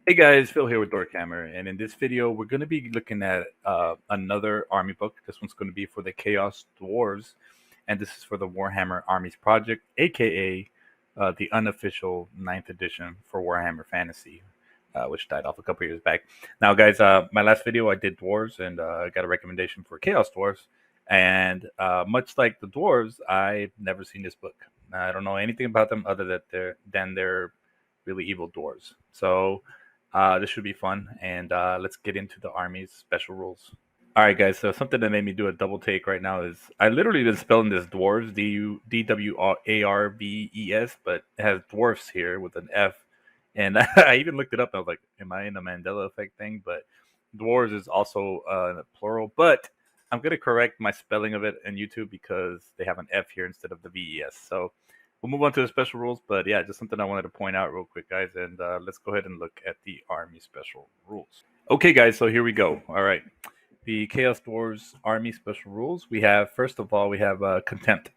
Hey guys, Phil here with Dorkhammer, and in this video we're going to be looking at another army book. This one's going to be for the Chaos Dwarfs, and this is for the Warhammer Armies project, aka the unofficial ninth edition for Warhammer Fantasy, which died off a couple years back. Now, guys, my last video I did Dwarves, and I got a recommendation for Chaos Dwarfs, and much like the Dwarves, I've never seen this book. I don't know anything about them other than they're really evil dwarves. So this should be fun, and let's get into the Army's special rules. All right, guys. So something that made me do a double take right now is I literally been spelling this dwarves, Dwarves, but it has dwarfs here with an F, and I even looked it up. And I was like, "Am I in a Mandela effect thing?" But dwarves is also plural. But I'm gonna correct my spelling of it in YouTube because they have an F here instead of the VES. So we'll move on to the special rules. But yeah, just something I wanted to point out real quick, guys. And let's go ahead and look at the Army special rules. Okay, guys. So here we go. All right, the Chaos Dwarves Army special rules. We have, first of all, we have contempt.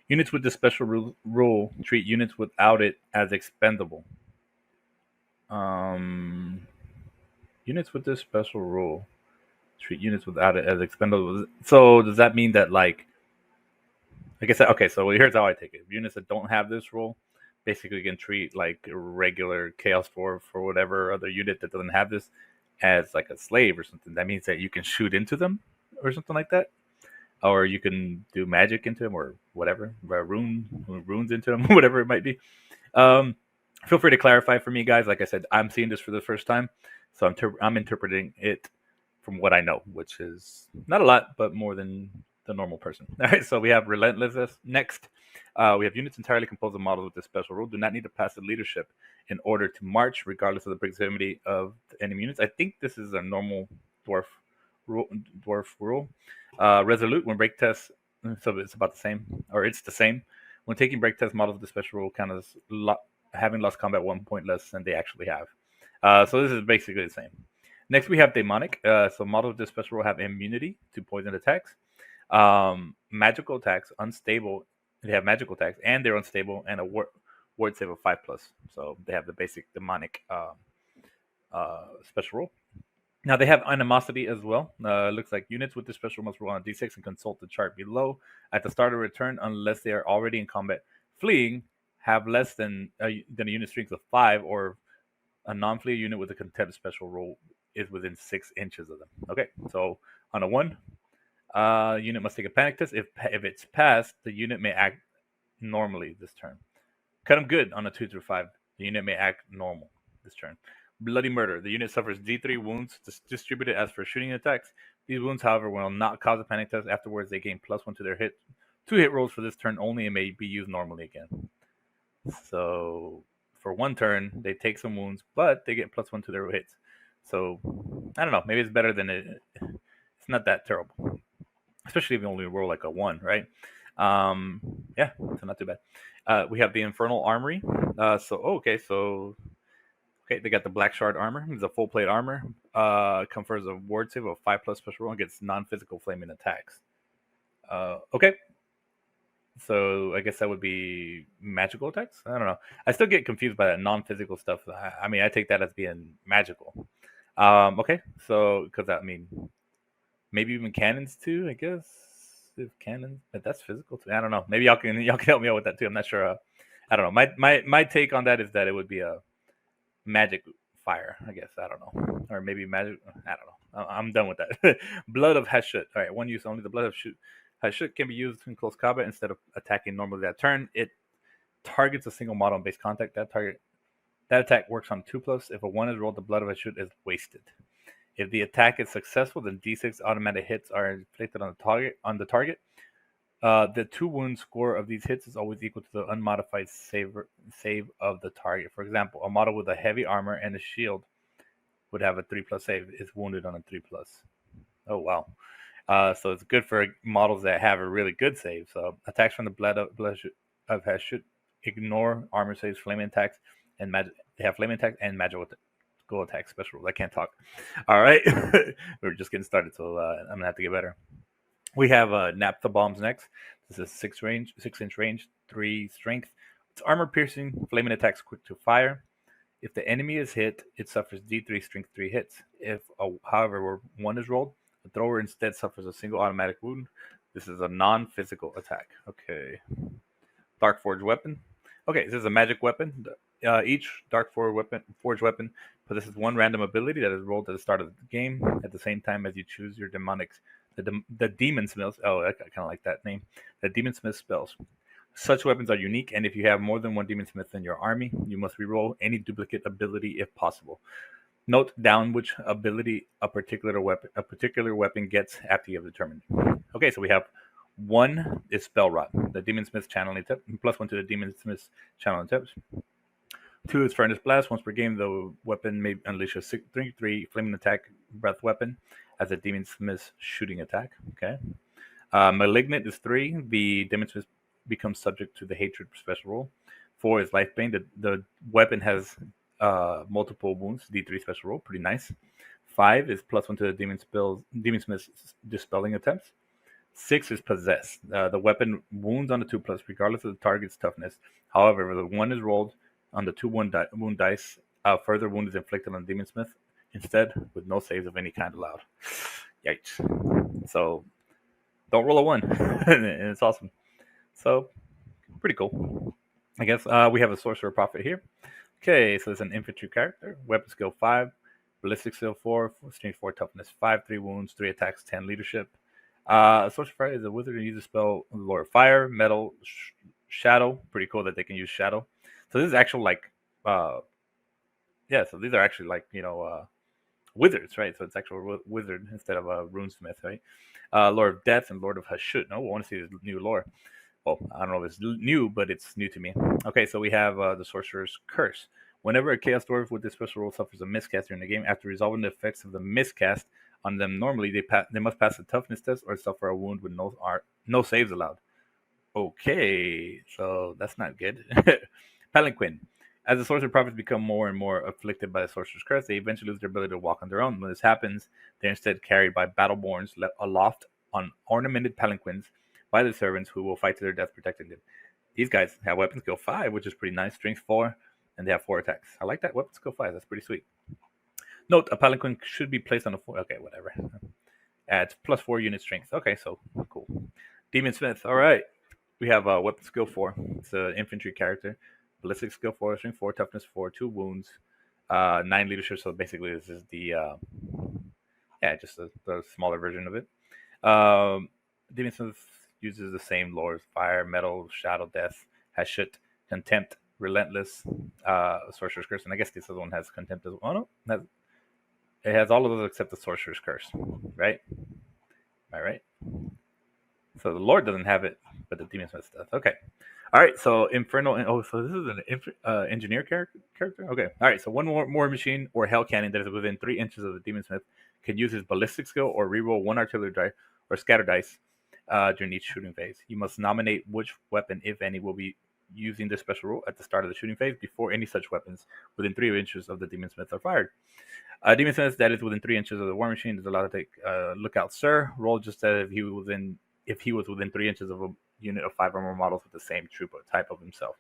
Units with this special rule treat units without it as expendable. Um, Units with this special rule treat units without it as expendable. So does that mean that, like I said, okay, so here's how I take it. Units that don't have this rule basically can treat like a regular Chaos Dwarf or whatever other unit that doesn't have this as like a slave or something. That means that you can shoot into them or something like that, or you can do magic into them or whatever, runes into them, whatever it might be. Um, Feel free to clarify for me, guys. Like I said, I'm seeing this for the first time, so I'm interpreting it from what I know, which is not a lot, but more than the normal person. All right, so we have relentlessness next. We have units entirely composed of models with this special rule. Do not need to pass the leadership in order to march, regardless of the proximity of the enemy units. I think this is a normal dwarf rule. Dwarf rule. Resolute when break tests, so it's about the same, or it's the same. When taking break test models with the special rule, count as having lost combat 1 point less than they actually have. So this is basically the same. Next, we have demonic. So models with this special rule have immunity to poison attacks, magical attacks, unstable. They have magical attacks, and they're unstable, and a ward save of 5+. So they have the basic demonic special rule. Now they have animosity as well. Looks like units with this special must roll on a d6 and consult the chart below at the start of return, unless they are already in combat. Fleeing have less than a unit strength of 5, or a non-fleeing unit with a contempt special rule is within 6 inches of them. Okay, so on a 1, unit must take a panic test. If it's passed, the unit may act normally this turn. Cut them good on a 2 through 5. The unit may act normal this turn. Bloody murder. The unit suffers D3 wounds distributed as for shooting attacks. These wounds, however, will not cause a panic test. Afterwards, they gain +1 to their two hit rolls for this turn only, and may be used normally again. So for 1 turn, they take some wounds, but they get +1 to their hits. So I don't know. Maybe it's better than it. It's not that terrible, especially if you only roll like a 1, right? Yeah, so not too bad. We have the Infernal Armory. Okay, they got the Black Shard armor. It's a full plate armor. Confers a ward save of 5+ special roll against non-physical flaming attacks. Okay, so I guess that would be magical attacks. I don't know. I still get confused by that non-physical stuff. I mean, I take that as being magical. Okay, so because I mean, maybe even cannons too. I guess if cannons, but that's physical too. I don't know. Maybe y'all can help me out with that too. I'm not sure. I don't know. My take on that is that it would be a magic fire, I guess. I don't know. Or maybe magic. I don't know. I'm done with that. Blood of Hashut. All right, one use only. The blood of Hashut can be used in close combat instead of attacking normally that turn. It targets a single model on base contact. That attack works on 2+. If a 1 is rolled, the blood of Hashut is wasted. If the attack is successful, then D6 automatic hits are inflicted on the target. The 2 wound score of these hits is always equal to the unmodified save of the target. For example, a model with a heavy armor and a shield would have a 3+ save. Is wounded on a 3+. Oh wow! So it's good for models that have a really good save. So attacks from the blood of Hashut ignore armor saves, flaming attacks, and magic. They have flaming attacks and magical attacks. Special rules. I can't talk. All right, we're just getting started, so I'm gonna have to get better. We have Naphtha Bombs next. This is 6 inch range, 3 strength. It's armor piercing, flaming attacks, quick to fire. If the enemy is hit, it suffers D3 strength 3 hits. If, however, where 1 is rolled, the thrower instead suffers a single automatic wound. This is a non-physical attack. Okay. Dark Forge weapon. Okay, this is a magic weapon. Each Dark Forge weapon possesses one random ability that is rolled at the start of the game at the same time as you choose your demonics. The Demon Smiths. Oh, I kind of like that name. The Demon Smith spells. Such weapons are unique, and if you have more than one Demon Smith in your army, you must reroll any duplicate ability if possible. Note down which ability a particular weapon gets after you have determined. Okay, so we have 1 is Spell Rot, the Demon Smith's channeling tip, +1 to the Demon Smith's channeling tips. 2 is Furnace Blast. Once per game, the weapon may unleash a 3/3 flaming attack breath weapon as a Demon Smith's shooting attack. Okay. Malignant is 3. The Demon Smith becomes subject to the Hatred special roll. 4 is Lifebane. The weapon has multiple wounds, D3 special roll. Pretty nice. 5 is +1 to the Demon Smith's dispelling attempts. 6 is Possess. The weapon wounds on the 2+, regardless of the target's toughness. However, if the 1 is rolled on the 2 wound dice, further wound is inflicted on the Demon Smith instead, with no saves of any kind allowed. Yikes. So, don't roll a 1. And it's awesome. So, pretty cool. I guess we have a Sorcerer Prophet here. Okay, so it's an infantry character. Weapon skill 5, ballistic skill 4, strength 4, toughness 5, 3 wounds, 3 attacks, 10 leadership. Sorcerer Prophet is a wizard who uses spell Lord of Fire, Metal, Shadow. Pretty cool that they can use Shadow. So this is actual like, so these are actually like, wizards, right? So it's actual wizard instead of a runesmith, right? Lord of Death and Lord of Hashut. No, I want to see this new lore. Well, I don't know if it's new, but it's new to me. Okay, so we have the Sorcerer's Curse. Whenever a Chaos Dwarf with this special role suffers a miscast during the game, after resolving the effects of the miscast on them normally, they must pass a toughness test or suffer a wound with no saves allowed. Okay, so that's not good. Palanquin. As the Sorcerer Prophets become more and more afflicted by the Sorcerer's Curse, they eventually lose their ability to walk on their own. When this happens, they're instead carried by Battleborns aloft on ornamented palanquins by the servants who will fight to their death protecting them. These guys have weapon skill 5, which is pretty nice, strength 4, and they have 4 attacks. I like that, weapon skill 5, that's pretty sweet. Note, a palanquin should be placed on a 4, okay, whatever. Adds +4 unit strength, okay, so cool. Demon Smith, alright. We have weapon skill 4, it's an infantry character. Ballistic skill 4, strength 4, toughness 4, 2 wounds, 9 leadership, so basically this is the, just the smaller version of it. Demon Smith uses the same lores: Fire, Metal, Shadow, Death, Hashut, Contempt, Relentless, Sorcerer's Curse, and I guess this other one has Contempt as well. Oh, no, it has all of those except the Sorcerer's Curse, right? Am I right? So the Lord doesn't have it, but the Demon Smith does. Okay. All right, so Infernal. Oh, so this is an engineer character? Okay. All right, so one more machine or Hell Cannon that is within 3 inches of the Demon Smith can use his ballistic skill or reroll 1 artillery die or scatter dice during each shooting phase. You must nominate which weapon, if any, will be using this special rule at the start of the shooting phase before any such weapons within 3 inches of the Demon Smith are fired. Demon Smith that is within 3 inches of the War Machine is allowed to take Lookout Sir. Roll just as if he was within 3 inches of a unit of 5 or more models with the same troop or type of himself.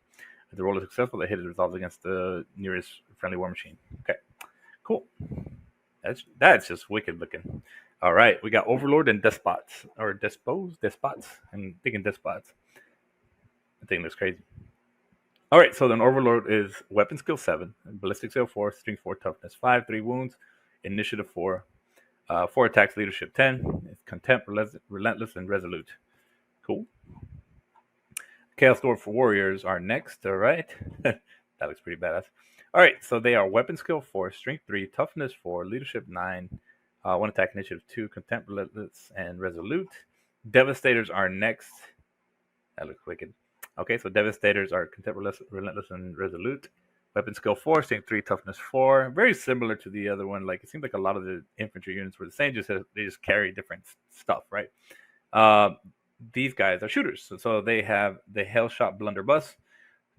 If the roll is successful, the hit is resolved against the nearest friendly War Machine. Okay, cool. That's just wicked looking. All right, we got Overlord and Despots, or Despots. I'm thinking Despots. I think that's crazy. All right, so then Overlord is weapon skill 7, ballistic skill 4, strength 4, toughness 5, 3 wounds, initiative 4, 4 attacks, leadership 10, contempt, relentless, and resolute. Cool. Chaos Dwarf Warriors are next. All right, that looks pretty badass. All right, so they are weapon skill 4, strength 3, toughness 4, leadership 9, 1 attack, initiative 2, contempt, relentless, and resolute. Devastators are next. That looks wicked. Okay, so Devastators are contempt, relentless, and resolute. Weapon skill 4, strength 3, toughness 4. Very similar to the other one. Like, it seems like a lot of the infantry units were the same, they just carry different stuff, right? These guys are shooters. So they have the Hellshot Blunderbuss,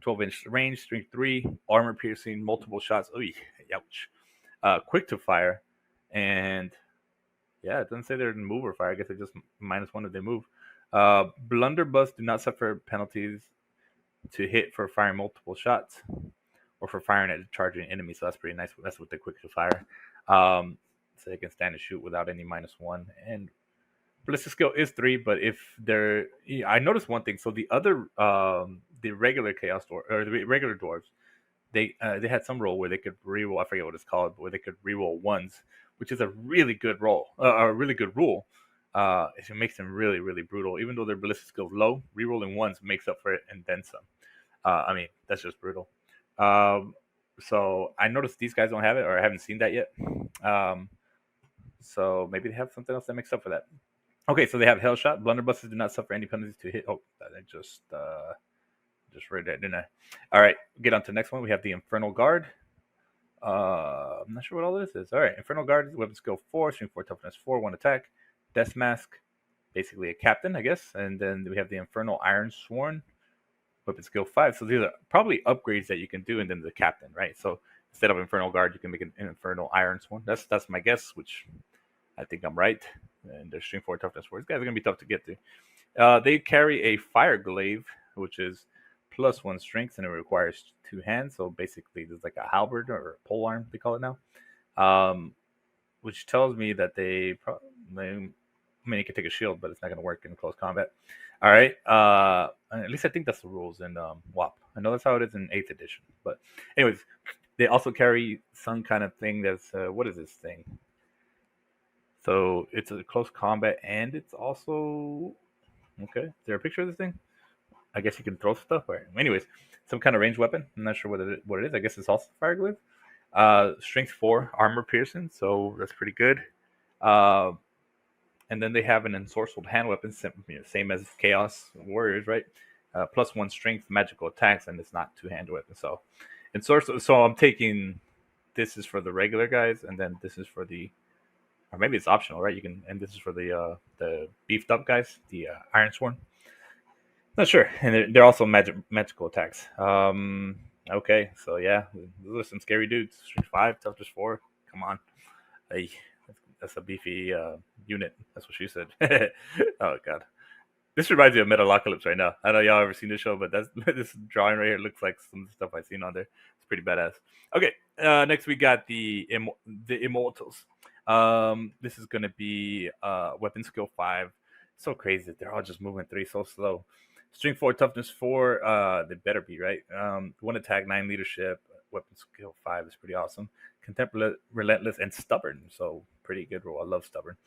12-inch range, strength 3, armor piercing, multiple shots. Oy, ouch. Quick to fire. And yeah, it doesn't say they're in move or fire. I guess they just -1 if they move. Blunderbuss do not suffer penalties to hit for firing multiple shots. or for firing at a charging enemy. So that's pretty nice. That's with the quick to fire. So they can stand and shoot without any -1. And ballistic skill is 3, but if they're, I noticed one thing. So the other, the regular Chaos Dwarf or the regular dwarves, they had some roll where they could reroll. I forget what it's called, but where they could reroll ones, which is a really good roll, a really good rule. It makes them really, really brutal. Even though their ballistic skills low, rerolling ones makes up for it and then some. I mean, that's just brutal. So I noticed these guys don't have it, or I haven't seen that yet. So maybe they have something else that makes up for that. Okay, so they have Hellshot. Blunderbusses do not suffer any penalties to hit. Oh, I just read that, didn't I? All right, get on to the next one. We have the Infernal Guard. I'm not sure what all this is. All right, Infernal Guard, weapon skill 4, strength 4, toughness 4, 1 attack. Death Mask, basically a captain, I guess. And then we have the Infernal Iron Sworn, weapon skill 5. So these are probably upgrades that you can do, and then the captain, right? So instead of Infernal Guard, you can make an Infernal Iron Sworn. That's my guess, which I think I'm right. And their strength 4, toughness 4. These guys are going to be tough to get to. They carry a Fire Glaive, which is +1 strength, and it requires 2 hands. So basically, there's like a halberd or a polearm, they call it now. Which tells me that they you can take a shield, but it's not going to work in close combat. All right. At least I think that's the rules in WAP. I know that's how it is in 8th edition. But anyways, they also carry some kind of thing that's, what is this thing? So it's a close combat, and it's also, okay, is there a picture of this thing? I guess you can throw stuff. Right. Anyways, some kind of ranged weapon. I'm not sure what it is. I guess it's also Fire Glaive. Strength 4, armor piercing, so that's pretty good. And then they have an ensorcelled hand weapon, same as Chaos Warriors, right? +1 strength, magical attacks, and it's not 2-hand weapon. So, ensorcelled. So I'm taking, this is for the regular guys, and then this is for the, or maybe it's optional, right? You can, and this is for the beefed up guys, the Iron Sworn. Not sure, and they're also magical attacks. Okay, so yeah, those are some scary dudes. Strength 5, toughness 4. Come on, hey, that's a beefy unit. That's what she said. Oh god, this reminds me of Metalocalypse right now. I don't know y'all ever seen this show, but that's this drawing right here looks like some stuff I've seen on there. It's pretty badass. Okay, next we got the Immortals. This is gonna be weapon skill 5. So crazy, they're all just moving 3 so slow. Strength 4, toughness 4. They better be right. 1 attack, 9 leadership. Weapon skill 5 is pretty awesome. Contempt, relentless, and stubborn. So pretty good roll. I love stubborn.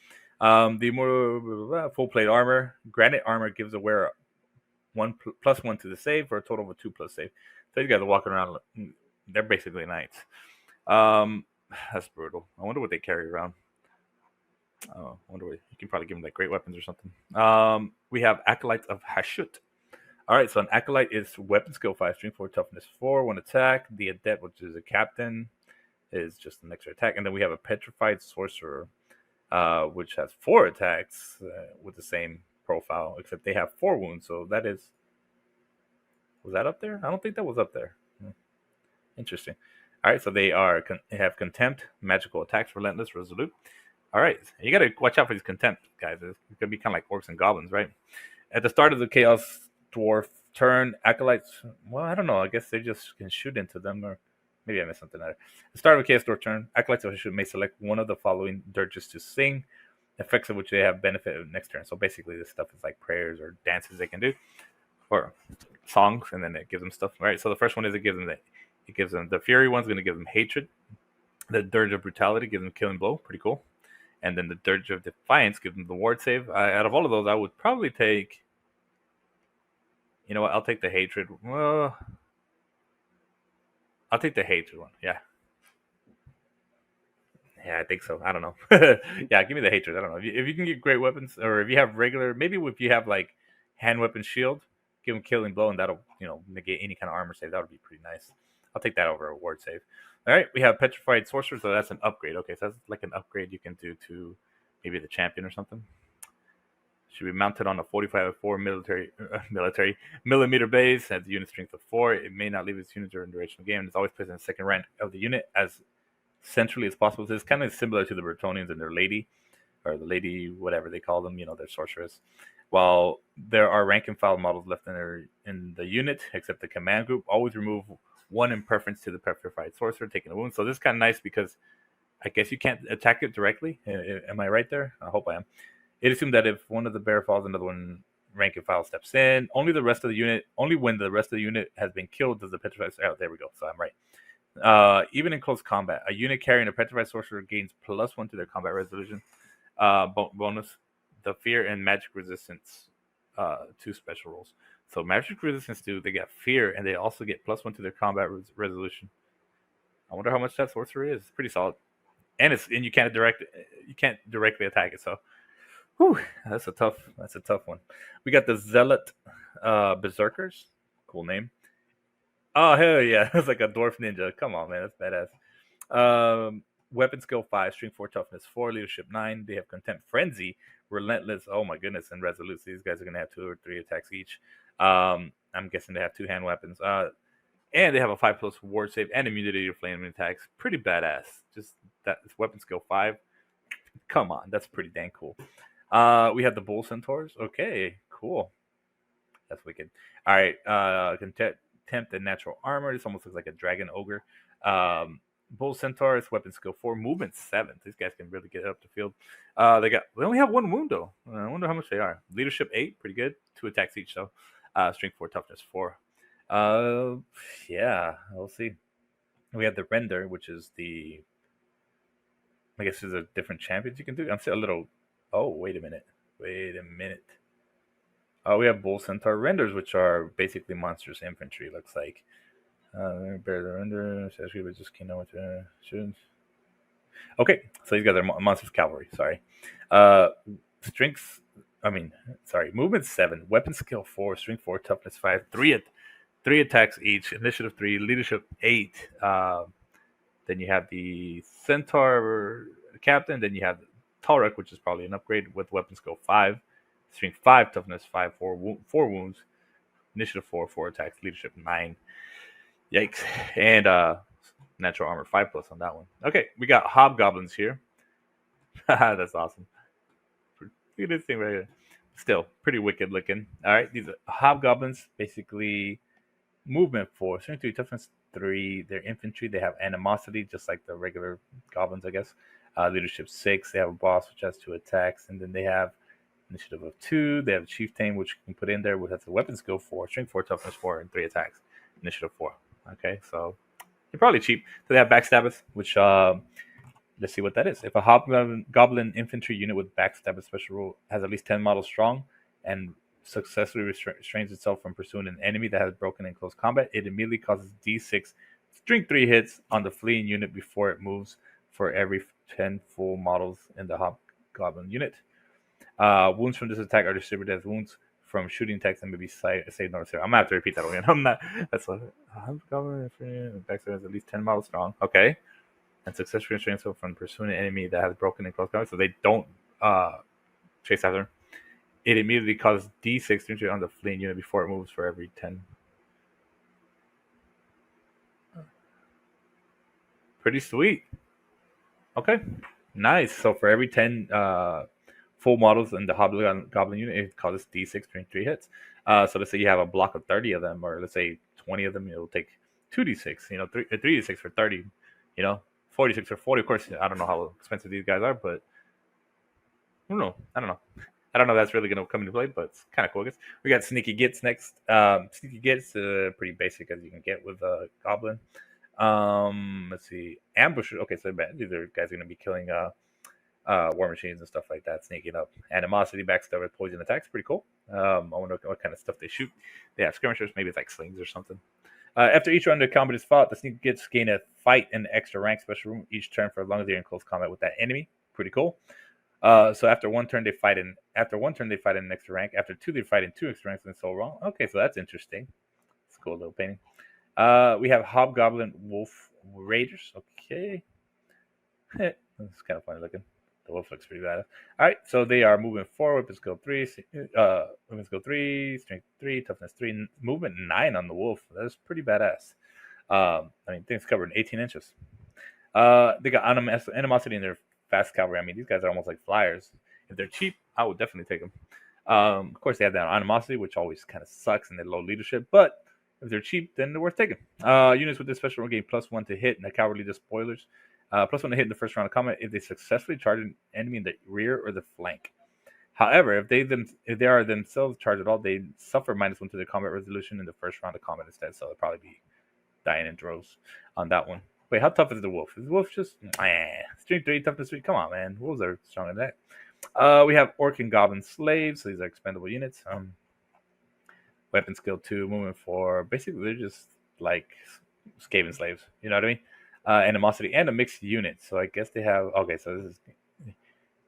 The more full plate armor. Granite armor gives the wearer +1 to the save for a total of a 2+ save. So these guys are walking around. They're basically knights. That's brutal. I wonder what they carry around. Oh, I wonder what, you can probably give them like great weapons or something. We have Acolytes of Hashut. All right, so an Acolyte is weapon skill 5, strength 4, toughness 4, 1 attack. The Adept, which is a captain, is just an extra attack. And then we have a Petrified Sorcerer, which has 4 attacks with the same profile, except they have 4 wounds. So that is, was that up there? I don't think that was up there. Interesting. All right, so they have Contempt, magical attacks, relentless, resolute. All right, you got to watch out for these Contempt guys. It's going to be kind of like orcs and goblins, right? At the start of the Chaos Dwarf turn, Acolytes, well, I don't know. I guess they just can shoot into them, or maybe I missed something there. At the start of the Chaos Dwarf turn, Acolytes may select one of the following dirges to sing, effects of which they have benefit of next turn. So basically, this stuff is like prayers or dances they can do, or songs, and then it gives them stuff, right? So the first one is it gives them the Fury one's going to give them hatred. The Dirge of Brutality gives them Killing Blow, pretty cool. And then the Dirge of Defiance gives them the Ward Save. Out of all of those, I would probably take, you know what, I'll take the Hatred. Well, I'll take the Hatred one, yeah. Yeah, I think so. I don't know. Yeah, give me the Hatred. I don't know. If you can get great weapons, or if you have regular, maybe if you have like hand weapon shield, give them Killing Blow, and that'll, negate any kind of armor save. That would be pretty nice. I'll take that over a Ward Save. All right, we have Petrified Sorcerer, so that's an upgrade. Okay, so that's like an upgrade you can do to maybe the champion or something. Should be mounted on a 45-4 military millimeter base. Has a unit strength of 4. It may not leave its unit during the duration of the game, and it's always placed in the second rank of the unit as centrally as possible. So it's kind of similar to the Bretonnians and their lady, or the lady, whatever they call them, their sorceress. While there are rank and file models left in the unit, except the command group, always remove 1 in preference to the petrified sorcerer taking a wound. So this is kind of nice because I guess you can't attack it directly. Am I right there? I hope I am. It assumes that if one of the bear falls, another one rank and file steps in. Only when the rest of the unit has been killed does the petrified. Oh, there we go. So I'm right. Even in close combat, a unit carrying a petrified sorcerer gains +1 to their combat resolution bonus, the fear and magic resistance 2 special rolls. So magic resistance 2, they get fear, and they also get +1 to their combat resolution. I wonder how much that sorcerer is. It's pretty solid, and you can't directly attack it. So, whew, that's a tough one. We got the Zealot Berserkers. Cool name. Oh hell yeah, it's like a dwarf ninja. Come on, man, that's badass. Weapon skill 5, strength 4, toughness 4, leadership 9. They have contempt, frenzy, relentless. Oh my goodness, and resolute. So these guys are gonna have 2 or 3 attacks each. I'm guessing they have 2 hand weapons. And they have a 5+ ward save and immunity to flaming attacks. Pretty badass. Just that weapon skill 5. Come on, that's pretty dang cool. We have the bull centaurs. Okay, cool. That's wicked. All right, contempt and natural armor. This almost looks like a dragon ogre. Bull centaurs, weapon skill 4, movement 7. These guys can really get up the field. They only have 1 wound though. I wonder how much they are. Leadership 8, pretty good. 2 attacks each though. Strength 4, toughness 4. Yeah, we'll see. We have the render, which is I guess there's a different champions you can do. I'm still a little. Oh, wait a minute. Oh, we have bull centaur renders, which are basically monstrous infantry. Looks like. Bear the render. Just came out with Okay, so these guys are monstrous cavalry. Sorry. Movement 7, weapon skill 4, strength 4, toughness 5, 3 attacks each, initiative 3, leadership 8. Then you have the centaur captain. Then you have the Taurek, which is probably an upgrade with weapon skill 5, strength 5, toughness 5, 4 wounds, initiative 4, 4 attacks, leadership 9. Yikes. And natural armor 5+ on that one. Okay, we got hobgoblins here. That's awesome. Look at this thing right here. Still pretty wicked looking. All right, these are hobgoblins. Basically, movement 4, strength 3, toughness 3. They're infantry. They have animosity, just like the regular goblins, I guess. Leadership 6. They have a boss which has 2 attacks, and then they have initiative of 2. They have a chieftain, which you can put in there, which has a weapon skill 4, strength 4, toughness 4, and 3 attacks. Initiative 4. Okay, so they're probably cheap. So they have backstabbers, which let's see what that is. If a hobgoblin infantry unit with backstabber special rule has at least 10 models strong and successfully restrains itself from pursuing an enemy that has broken in close combat, it immediately causes D6 strength 3 hits on the fleeing unit before it moves for every 10 full models in the hobgoblin unit. Wounds from this attack are distributed as wounds from shooting attacks and maybe saved notice here. I'm gonna have to repeat that again. I'm not. That's what hobgoblin backstabber has at least 10 models strong. Okay. And successfully restrains itself from pursuing an enemy that has broken in close combat, so they don't chase after. It immediately causes D6 injury on the fleeing unit before it moves for every 10. Pretty sweet. Okay, nice. So for every 10 full models in the hobgoblin unit, it causes D6 during 3 hits. So let's say you have a block of 30 of them, or let's say 20 of them, it'll take 2d6. 3d6 for 30. 46 or 40. Of course, I don't know how expensive these guys are, but I don't know. I don't know if that's really going to come into play, but it's kind of cool, I guess. We got Sneaky Gits next. Sneaky Gits, pretty basic as you can get with a Goblin. Let's see. Ambush. Okay, so these are guys going to be killing war machines and stuff like that, sneaking up. Animosity, backstabber, poison attacks. Pretty cool. I wonder what kind of stuff they shoot. They have skirmishers. Maybe it's like slings or something. After each round of combat is fought, the Sneaky Gits gain a fight and extra rank special room each turn for as long as they're in close combat with that enemy. Pretty cool. So after one turn they fight in an extra rank. After 2 they fight in 2 extra ranks and so on. Okay, so that's interesting. It's a cool little painting. We have Hobgoblin Wolf Raiders. Okay. That's kind of funny looking. The wolf looks pretty bad. All right, so they are moving forward. Weapon skill 3, strength 3, toughness 3, movement 9 on the wolf. That's pretty badass. Things covered in 18 inches. They got animosity in their fast cavalry. These guys are almost like flyers. If they're cheap, I would definitely take them. Of course, they have that animosity, which always kind of sucks, and their low leadership. But If they're cheap, then they're worth taking. Units with this special rule gain +1 to hit and the cowardly spoilers. +1 to hit in the first round of combat if they successfully charge an enemy in the rear or the flank. However, if they are themselves charged at all, they suffer -1 to their combat resolution in the first round of combat instead. So they'll probably be dying in droves on that one. Wait, how tough is the wolf? Is the wolf just strength 3, toughness 3? Come on, man. Wolves are stronger than that. We have orc and goblin slaves. So these are expendable units. Weapon skill 2, movement 4. Basically, they're just like Skaven slaves. You know what I mean? Animosity and a mixed unit. So I guess they have. Okay, so this is.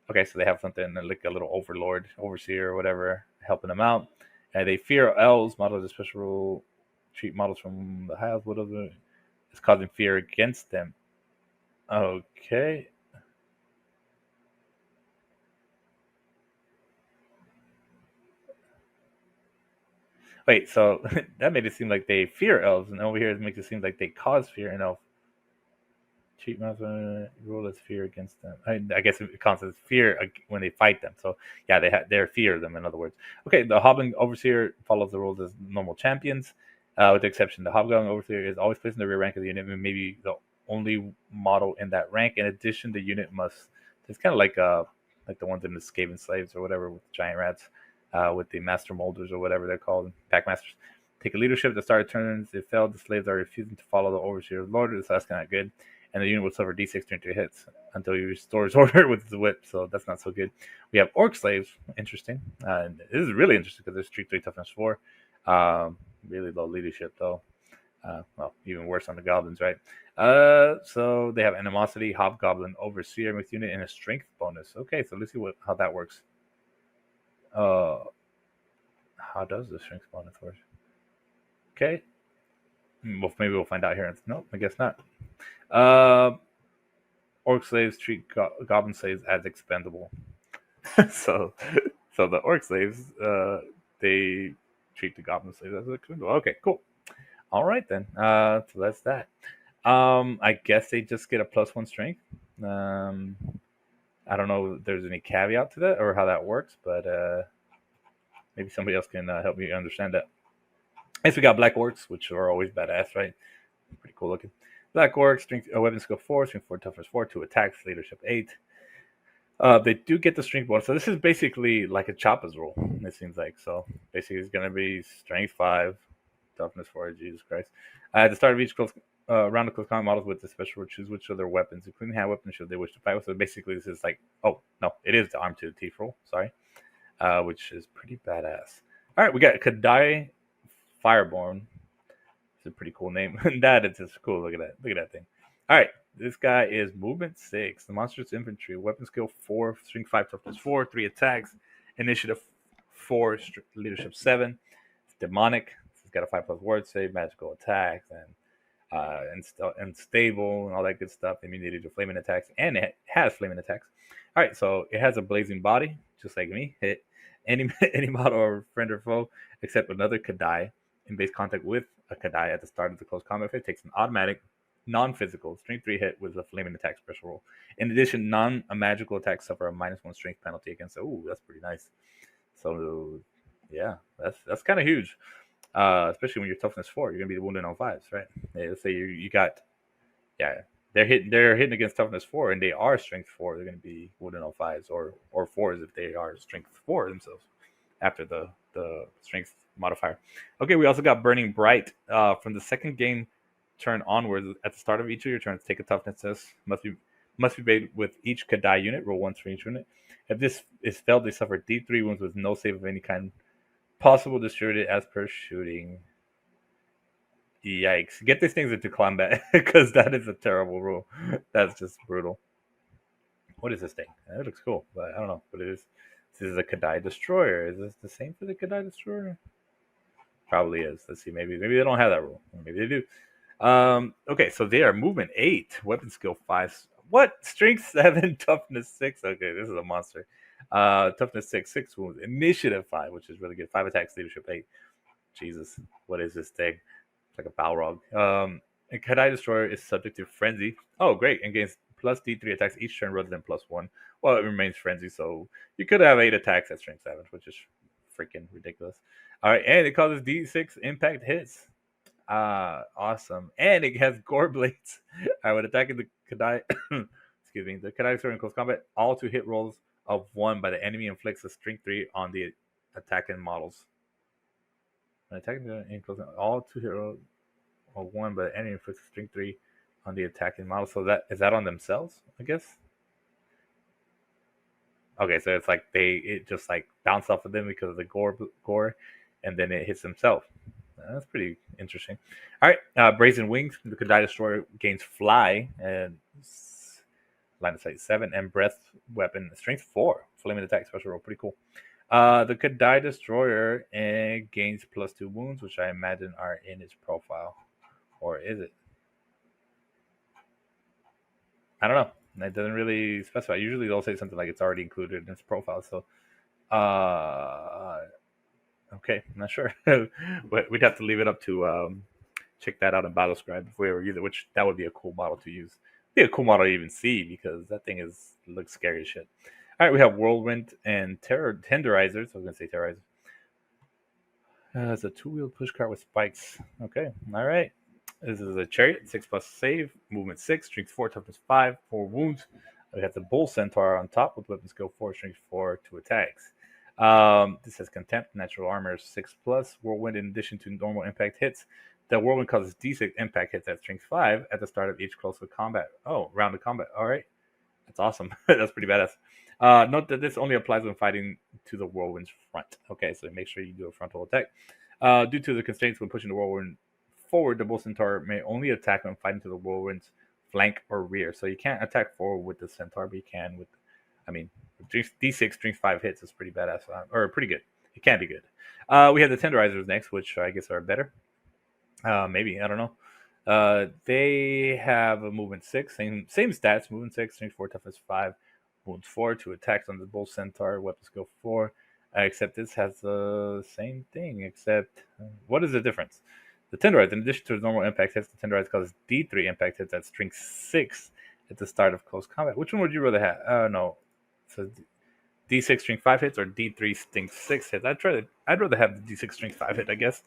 Okay, so they have something like a little overlord, overseer, or whatever, helping them out. And they fear elves. Models of special rule. Treat models from the house. Whatever. It's causing fear against them. Okay. Wait, so that made it seem like they fear elves, and over here it makes it seem like they cause fear in elf. Cheat monster rule as fear against them. I guess it counts as fear when they fight them. So yeah, they're fear of them. In other words, okay. The Hobgoblin Overseer follows the rules as normal champions, with the exception the Hobgoblin Overseer is always placed in the rear rank of the unit, and maybe the only model in that rank. In addition, the unit must. It's kind of like the ones in the Skaven Slaves or whatever with giant rats, with the Master Molders or whatever they're called, Packmasters. Take a leadership at the start of turns. If failed, the slaves are refusing to follow the Overseer's Lord. So that's kind of good. And the unit will suffer D6 during 3 hits until he restores order with his whip. So that's not so good. We have orc slaves. Interesting. And this is really interesting because there's street 3 toughness 4. Really low leadership though. Well, even worse on the goblins, right? So they have animosity, hobgoblin, overseer mixed unit, and a strength bonus. Okay, so let's see how that works. How does the strength bonus work? Okay. Well, maybe we'll find out here. No, I guess not. Orc slaves treat goblin slaves as expendable. so the orc slaves, they treat the goblin slaves as expendable. Okay, cool. All right then. So that's that. I guess they just get a +1 strength. I don't know if there's any caveat to that or how that works, but maybe somebody else can help me understand that. Next, we got black orcs, which are always badass, right? Pretty cool looking. Black orcs, strength, weapon skill 4, strength 4, toughness 4, 2 attacks, leadership 8. They do get the strength bonus. So this is basically like a Choppa's rule, it seems like. So basically it's going to be strength 5, toughness 4, Jesus Christ. At the start of each round of close combat, models with the special rule choose which of their weapons, including hand weapons, should they wish to fight with. So basically this is like, oh, no, it is the arm to the teeth rule, sorry, which is pretty badass. All right, we got Kadai Fireborn. It's a pretty cool name. That is just cool. Look at that. Look at that thing. All right. This guy is movement 6. The monstrous infantry. Weapon skill 4. Strength 5. Toughness 4. 3 attacks. Initiative 4. Leadership 7. It's demonic. It's got a 5+ word save. Magical attacks. And stable and all that good stuff. Immunity to flaming attacks. And it has flaming attacks. All right. So it has a blazing body. Just like me. Hit any model or friend or foe except another Kadai in base contact with a Kadai at the start of the close combat phase takes an automatic, non-physical strength 3 hit with a flaming attack special roll. In addition, non-magical attacks suffer a -1 strength penalty against it. Ooh, that's pretty nice. So yeah, that's kind of huge. Especially when you're toughness 4, you're gonna be wounded on 5s, right? Yeah, let's say you got, yeah, they're hitting against toughness 4 and they are strength 4. They're gonna be wounded on 5s or 4s if they are strength 4 themselves after the strength modifier. Okay, we also got Burning Bright. From the second game turn onwards, at the start of each of your turns, take a toughness test. Must be made with each Kadai unit. Roll once for each unit. If this is failed, they suffer D3 wounds with no save of any kind. Possible distributed as per shooting. Yikes. Get these things into combat because that is a terrible rule. That's just brutal. What is this thing? It looks cool, but I don't know what it is. This is a Kadai Destroyer. Is this the same for the Kadai Destroyer? Probably is. Let's see. Maybe they don't have that rule. Maybe they do. Okay, so they are movement 8, weapon skill 5. What? Strength 7, toughness 6. Okay, this is a monster. Toughness 6, 6 wounds. Initiative 5, which is really good. 5 attacks, leadership 8. Jesus, what is this thing? It's like a Balrog. And Kadai Destroyer is subject to Frenzy. Oh, great. And gains plus D3 attacks each turn rather than +1. Well, it remains Frenzy, so you could have 8 attacks at strength 7, which is freaking ridiculous. All right, and it causes D6 impact hits. Awesome. And it has gore blades. When attacking the Kadai, excuse me, the Kadai in close combat, all 2 hit rolls of 1 by the enemy inflicts a strength 3 on the attacking models. When attacking the in close, all 2 hit rolls of 1 by the enemy inflicts a strength 3 on the attacking model. So that is that on themselves, I guess. Okay, so it's like it just like bounced off of them because of the gore, and then it hits himself. That's pretty interesting. All right, Brazen Wings. The Kadai Destroyer gains Fly and line of sight 7 and Breath Weapon Strength 4. Flaming attack special roll, pretty cool. The Kadai Destroyer gains +2 wounds, which I imagine are in its profile, or is it? I don't know. It doesn't really specify. Usually they'll say something like it's already included in its profile. So, okay, I'm not sure. But we'd have to leave it up to check that out in Battlescribe if we ever use it, which that would be a cool model to use. Be a cool model to even see because that thing looks scary as shit. All right, we have Whirlwind and Tenderizers. I was gonna say Terrorizers. It's a 2-wheeled pushcart with spikes. Okay, all right. This is a Chariot, 6+ save, movement 6, strength 4, toughness 5, 4 wounds. We have the Bull Centaur on top with weapon skill 4, strength 4, 2 attacks. This has Contempt, natural armor 6+, Whirlwind in addition to normal impact hits. The Whirlwind causes D6 impact hits at strength 5 at the start of each close combat. Oh, round of combat. All right. That's awesome. That's pretty badass. Note that this only applies when fighting to the Whirlwind's front. Okay, so make sure you do a frontal attack. Due to the constraints when pushing the Whirlwind forward, the Bull Centaur may only attack when fighting to the Whirlwind's flank or rear. So you can't attack forward with the Centaur, but you can with, D6 strength 5 hits is pretty badass, or pretty good. It can be good. We have the Tenderizers next, which I guess are better. Maybe, I don't know. They have a movement 6, same stats, movement 6, strength 4, toughness 5, wounds 4, 2 attacks on the Bull Centaur, weapon skill 4. Except this has the same thing, except what is the difference? The Tenderize, in addition to its normal impact hits, the Tenderize causes D3 impact hits at strength 6 at the start of close combat. Which one would you rather have? No. So D6 strength 5 hits or D3 strength 6 hits? I'd rather have the D6 strength 5 hit, I guess.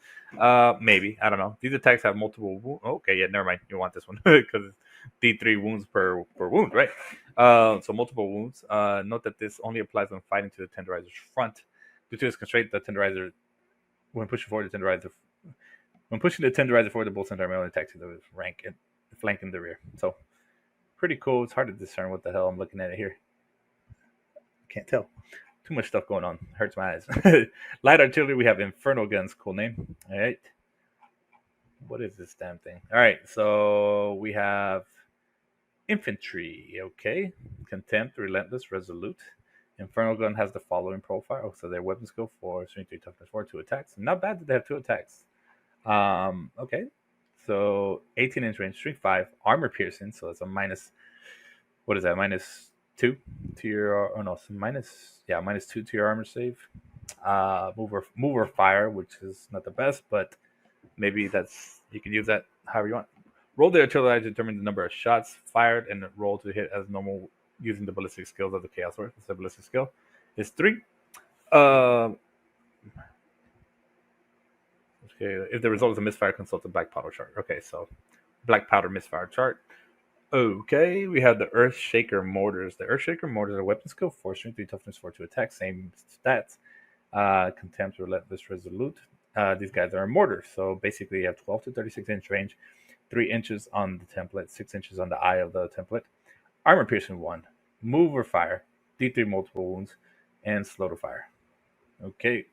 Maybe. I don't know. These attacks have multiple wounds. Okay, yeah, never mind. You want this one because it's D3 wounds per wound, right? So multiple wounds. Note that this only applies when fighting to the Tenderizer's front. Due to this constraint, the Tenderizer, when pushing forward the Tenderizer, forward, the Bull Centaur may only attack to the flank in the rear. So pretty cool. It's hard to discern what the hell I'm looking at here. Can't tell. Too much stuff going on. Hurts my eyes. Light artillery, we have Inferno guns. Cool name. All right. What is this damn thing? All right. So we have infantry. Okay. Contempt, relentless, resolute. Inferno gun has the following profile. So their weapon skill 4, strength 3, toughness 4, 2 attacks. Not bad that they have 2 attacks. Okay. So 18-inch range, strength 5, armor piercing. So that's a minus. What is that? -2 to your, -2 to your armor save. Mover fire, which is not the best, but maybe you can use that however you want. Roll the artillery to determine the number of shots fired and roll to hit as normal using the ballistic skills of the Chaos Dwarfs. The ballistic skill is 3. Okay, if the result is a misfire, consult the black powder chart. Okay, so black powder misfire chart. Okay, we have the Earth Shaker mortars. The Earth Shaker mortars are weapon skill 4, strength 3, toughness 4, 2 attack, same stats. Contempt, relentless, resolute. These guys are mortars, so basically you have 12 to 36-inch range, 3 inches on the template, 6 inches on the eye of the template. Armor piercing 1, move or fire, D3 multiple wounds, and slow to fire. Okay.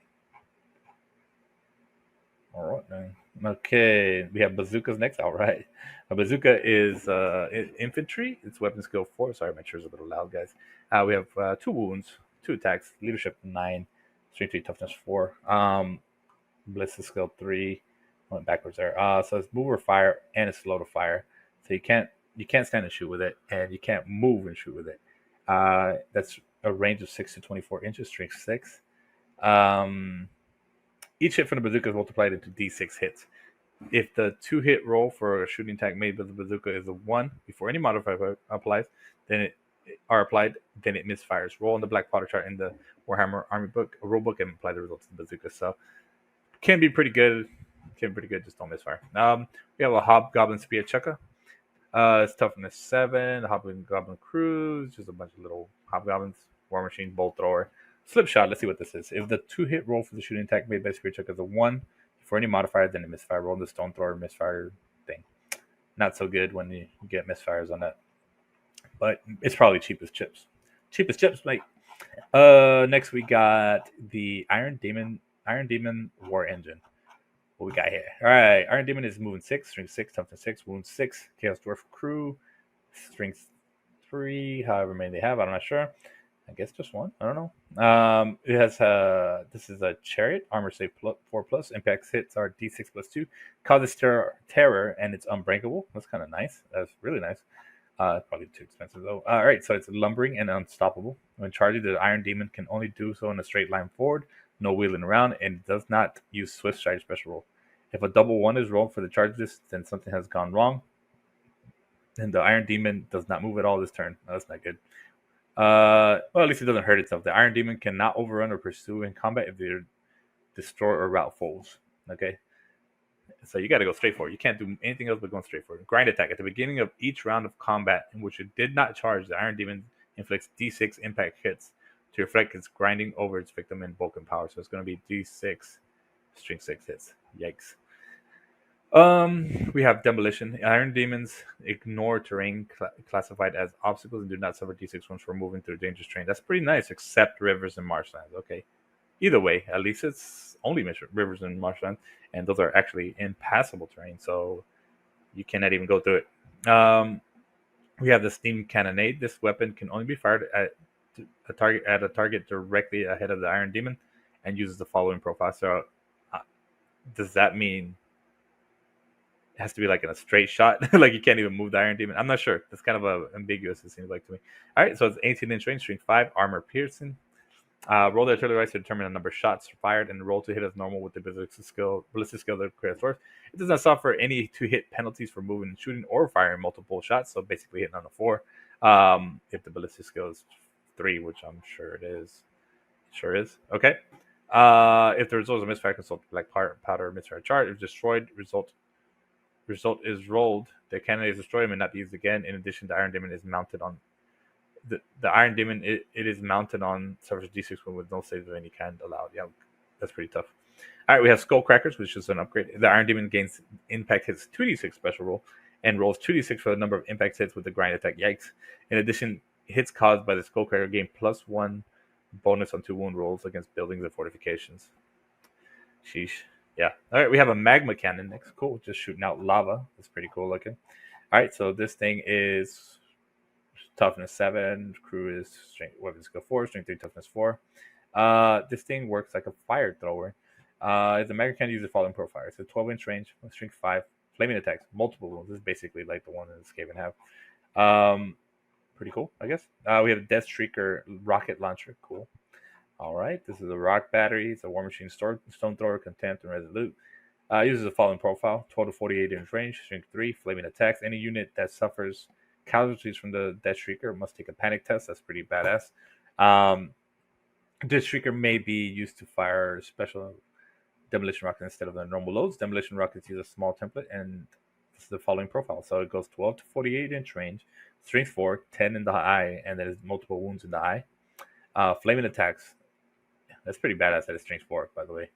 All right, then. Okay, we have bazookas next. All right. A bazooka is infantry. It's weapon skill 4. Sorry, my chair's a little loud, guys. We have 2 wounds, 2 attacks, leadership 9, strength 3, toughness 4, ballistic skill 3. Went backwards there. So it's move or fire, and it's slow to fire. So you can't stand and shoot with it, and you can't move and shoot with it. That's a range of 6 to 24 inches, strength 6. Each hit from the bazooka is multiplied into D6 hits. If the 2-hit roll for a shooting attack made by the bazooka is a 1 before any modifier applies, then it misfires. Roll on the black powder chart in the Warhammer Army book, a rulebook, and apply the results to the bazooka. So can be pretty good. Can be pretty good, just don't misfire. We have a Hobgoblin Spear Chukka. It's toughness 7. The Hobgoblin Cruise, just a bunch of little hobgoblins. War Machine, Bolt Thrower. Slip Shot, let's see what this is. If the 2-hit roll for the shooting attack made by Spear Chukka is a 1 for any modifier, then a misfire roll. The Stone Thrower misfire thing. Not so good when you get misfires on that. But it's probably cheapest chips. Cheapest chips, mate. Next we got the Iron Demon War Engine. What we got here? All right, Iron Demon is moving 6, strength 6, toughness 6, wound 6. Chaos Dwarf crew, strength 3. However many they have, I'm not sure. I guess just 1. I don't know. It has this is a chariot, armor save 4+. Impacts hits are d6 plus 2. Causes terror, and it's unbreakable. That's kind of nice. That's really nice. Probably too expensive though. All right, so it's lumbering and unstoppable. When charging, the Iron Demon can only do so in a straight line forward, no wheeling around, and does not use Swift Stride special roll. If a double 1 is rolled for the charges, then something has gone wrong. And the Iron Demon does not move at all this turn. No, that's not good. Well, at least it doesn't hurt itself. The Iron Demon cannot overrun or pursue in combat if they destroy or rout foes. Okay? So you got to go straight for it. You can't do anything else but going straight for it. Grind attack. At the beginning of each round of combat in which it did not charge, the Iron Demon inflicts d6 impact hits to reflect its grinding over its victim in bulk and power. So it's going to be d6 string 6 hits. Yikes. We have Demolition. Iron Demons ignore terrain classified as obstacles and do not suffer d6 wounds for moving through dangerous terrain. That's pretty nice, except rivers and marshlands. Okay. Either way, at least it's only rivers and marshlands, and those are actually impassable terrain, so you cannot even go through it. We have the Steam Cannonade. This weapon can only be fired at a target directly ahead of the Iron Demon, and uses the following profile. So, does that mean it has to be like in a straight shot? Like you can't even move the Iron Demon? I'm not sure. That's kind of ambiguous, it seems like to me. All right, so it's 18-inch range, strength 5, armor piercing. Roll the artillery dice to determine the number of shots fired, and roll to hit as normal with the ballistic skill of the Chaos Dwarfs. It does not suffer any 2-hit penalties for moving and shooting or firing multiple shots, so basically hitting on a 4. If the ballistic skill is 3, which I'm sure it is. Sure is. Okay. If the result is a misfire, consult black powder misfire chart. If destroyed, result is rolled. The cannon is destroyed and may not be used again. In addition, the Iron Demon is mounted on the Iron Demon. It is mounted on suffers d6 with no saves of any kind allowed. Yeah, that's pretty tough. All right, we have Skull Crackers, which is an upgrade. The Iron Demon gains impact hits 2d6 special roll and rolls 2d6 for the number of impact hits with the grind attack. Yikes! In addition, hits caused by the Skull Cracker gain +1 bonus on 2 wound rolls against buildings and fortifications. Sheesh. Yeah. All right, we have a Magma Cannon next. Cool, just shooting out lava. That's pretty cool looking. All right, so this thing is toughness 7, crew is strength, weapon skill 4, strength 3, toughness 4. This thing works like a fire thrower. The Magma Cannon uses the following profile. It's a 12-inch range, strength 5, flaming attacks, multiple wounds. This is basically like the one in the Skaven have. Pretty cool, I guess. We have a Death Shrieker rocket launcher. Cool. All right, this is a rock battery. It's a War Machine stone thrower, contempt, and resolute. Uses the following profile: 12 to 48-inch range, strength 3, flaming attacks. Any unit that suffers casualties from the Death Shrieker must take a panic test. That's pretty badass. Death Shrieker may be used to fire special demolition rockets instead of the normal loads. Demolition rockets use a small template, and this is the following profile. So it goes 12 to 48-inch range, strength 4, 10 in the eye, and there's multiple wounds in the eye. Flaming attacks. That's pretty badass at a strength 4, by the way.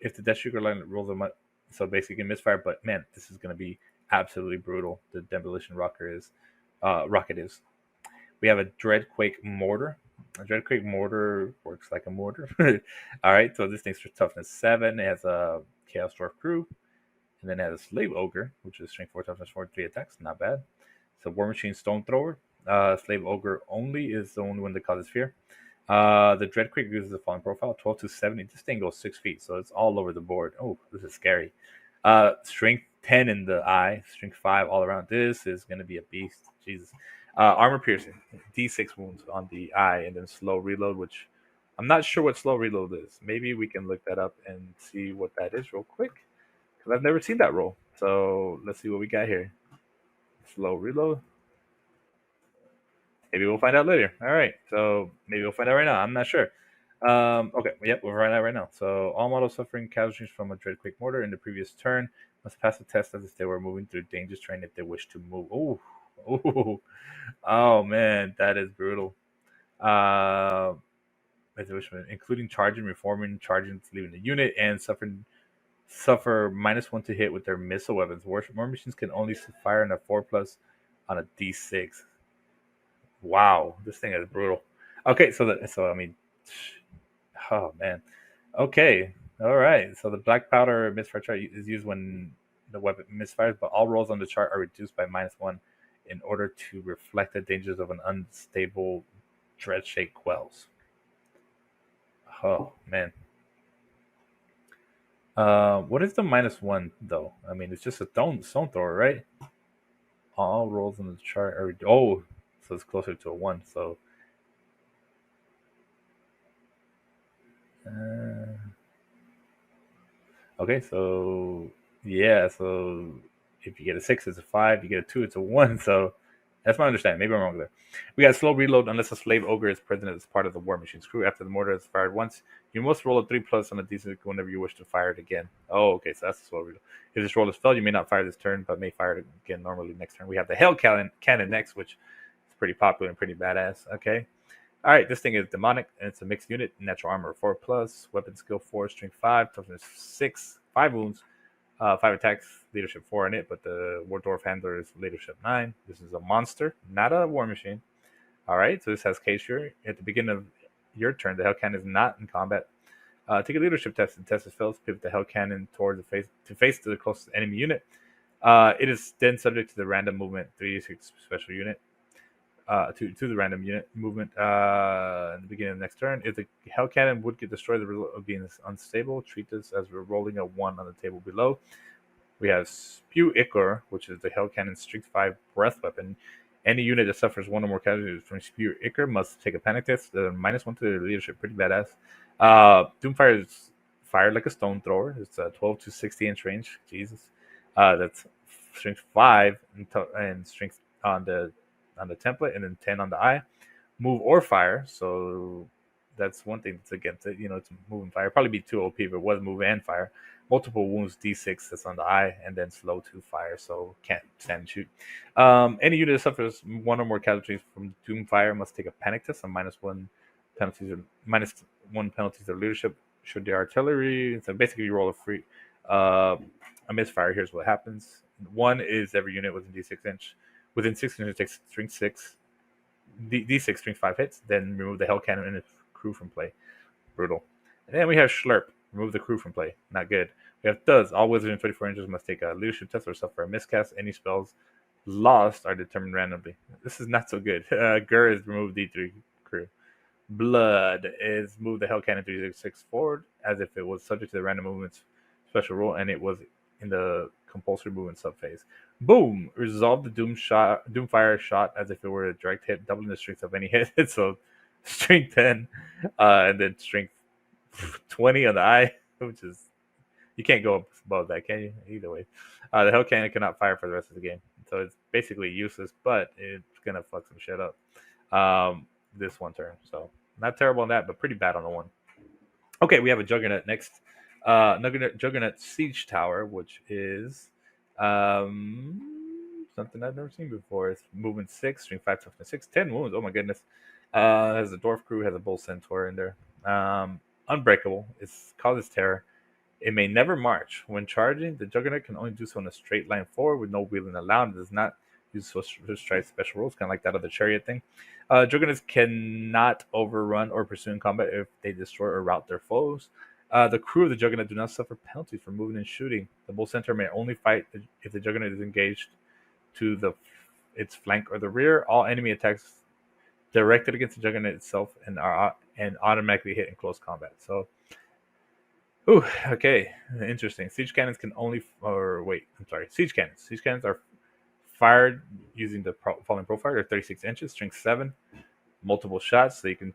If the Death Shrieker line rolls them up, so basically you can misfire, but man, this is going to be absolutely brutal. The demolition rocket is. We have a Dreadquake Mortar. A Dreadquake Mortar works like a mortar. All right, so this thing's for toughness 7. It has a Chaos Dwarf crew, and then it has a Slave Ogre, which is strength 4, toughness 4, 3 attacks. Not bad. It's a War Machine Stone Thrower. Slave Ogre only is the only one that causes fear. The Dreadquake uses the following profile: 12 to 70. This thing goes 6 feet, so it's all over the board. Oh, this is scary. Strength 10 in the eye, strength 5 all around. This is going to be a beast. Jesus. Armor piercing, d6 wounds on the eye, and then slow reload, which I'm not sure what slow reload is. Maybe we can look that up and see what that is real quick, because I've never seen that roll. So let's see what we got here. Slow reload. Maybe we'll find out later. All right, so maybe we'll find out right now. I'm not sure. Okay, yep, we're right at right now. So all models suffering casualties from a dread quake mortar in the previous turn must pass a test as if they were moving through dangerous terrain if they wish to move. Oh, oh, oh man, that is brutal. Uh, including charging, reforming, charging, leaving the unit, and suffer -1 to hit with their missile weapons. War machines can only fire in a 4+ on a D6. Wow, this thing is brutal. Okay, so I mean, oh man. Okay, all right. So the black powder misfire chart is used when the weapon misfires, but all rolls on the chart are reduced by -1 in order to reflect the dangers of an unstable dread shake quells. Oh man. What is the -1 though? I mean, it's just a stone thrower, right? All rolls on the chart are so it's closer to a 1. So uh, okay, so yeah, so if you get a 6, it's a 5. You get a 2, it's a 1. So that's my understanding. Maybe I'm wrong there. We got slow reload unless a slave ogre is present as part of the war machine's crew. After the mortar is fired once, you must roll a 3+ on a d6 whenever you wish to fire it again. Oh, okay, so that's the slow reload. If this roll is failed, you may not fire this turn, but may fire it again normally next turn. We have the Hell Cannon next, which is pretty popular and pretty badass. Okay. All right, this thing is demonic, and it's a mixed unit. Natural armor 4+, weapon skill 4, strength 5, toughness 6, 5 wounds, 5 attacks, leadership 4 in it, but the War Dwarf handler is leadership 9. This is a monster, not a war machine. All right, so this has case here. At the beginning of your turn, the Hell Cannon is not in combat. Take a leadership test. The test is failed. Pivot the Hell Cannon towards the face to the closest enemy unit. It is then subject to the random movement 3d6 special unit. To the random unit movement in the beginning of the next turn. If the Hell Cannon would get destroyed, the result of being unstable, treat this as we're rolling a 1 on the table below. We have Spew Ichor, which is the Hell Cannon's Strength 5 breath weapon. Any unit that suffers 1 or more casualties from Spew Ichor must take a panic test. -1 to their leadership, pretty badass. Doomfire is fired like a stone thrower. It's a 12 to 60-inch range. Jesus. That's strength 5 and strength on the template, and then 10 on the eye. Move or fire. So that's one thing that's against it. It's move and fire. Probably be too OP if it was move and fire. Multiple wounds, D6 that's on the eye, and then slow to fire, so can't stand and shoot. Any unit that suffers 1 or more casualties from Doomfire must take a panic test on -1 penalties or -1 penalties of leadership. Should the artillery, so basically you roll a misfire. Here's what happens. 1 is every unit within within 6 inches takes strength 6, D6 strength 5 hits. Then remove the Hell Cannon and its crew from play. Brutal. And then we have Schlurp. Remove the crew from play. Not good. We have Does. All wizards in 24 inches must take a leadership test or suffer a miscast. Any spells lost are determined randomly. This is not so good. Gur is remove D3 crew. Blood is move the Hell Cannon 3/6 forward as if it was subject to the random movements special rule and it was in the compulsory movement subphase. Boom! Resolve the Doomfire shot as if it were a direct hit, doubling the strength of any hit. So strength 10, and then strength 20 on the eye, which is you can't go above that, can you? Either way, the Hell Cannon cannot fire for the rest of the game, so it's basically useless. But it's gonna fuck some shit up this one turn. So not terrible on that, but pretty bad on the one. Okay, we have a Juggernaut next. Juggernaut Siege Tower, which is something I've never seen before. It's movement 6, strength 5, toughness 6, 10 wounds. Oh my goodness. Has a dwarf crew, has a bull centaur in there. Unbreakable. It's causes terror. It may never march. When charging, the Juggernaut can only do so in a straight line forward with no wheeling allowed. It does not use strike special rules, kind of like that other chariot thing. Juggernauts cannot overrun or pursue in combat if they destroy or rout their foes. The crew of the Juggernaut do not suffer penalties for moving and shooting. The Bull Centaur may only fight if the Juggernaut is engaged to its flank or the rear. All enemy attacks directed against the Juggernaut itself and automatically hit in close combat. So, okay, interesting. Siege cannons can only, siege cannons. Siege cannons are fired using the following profile. They're 36 inches, strength 7, multiple shots. So you can,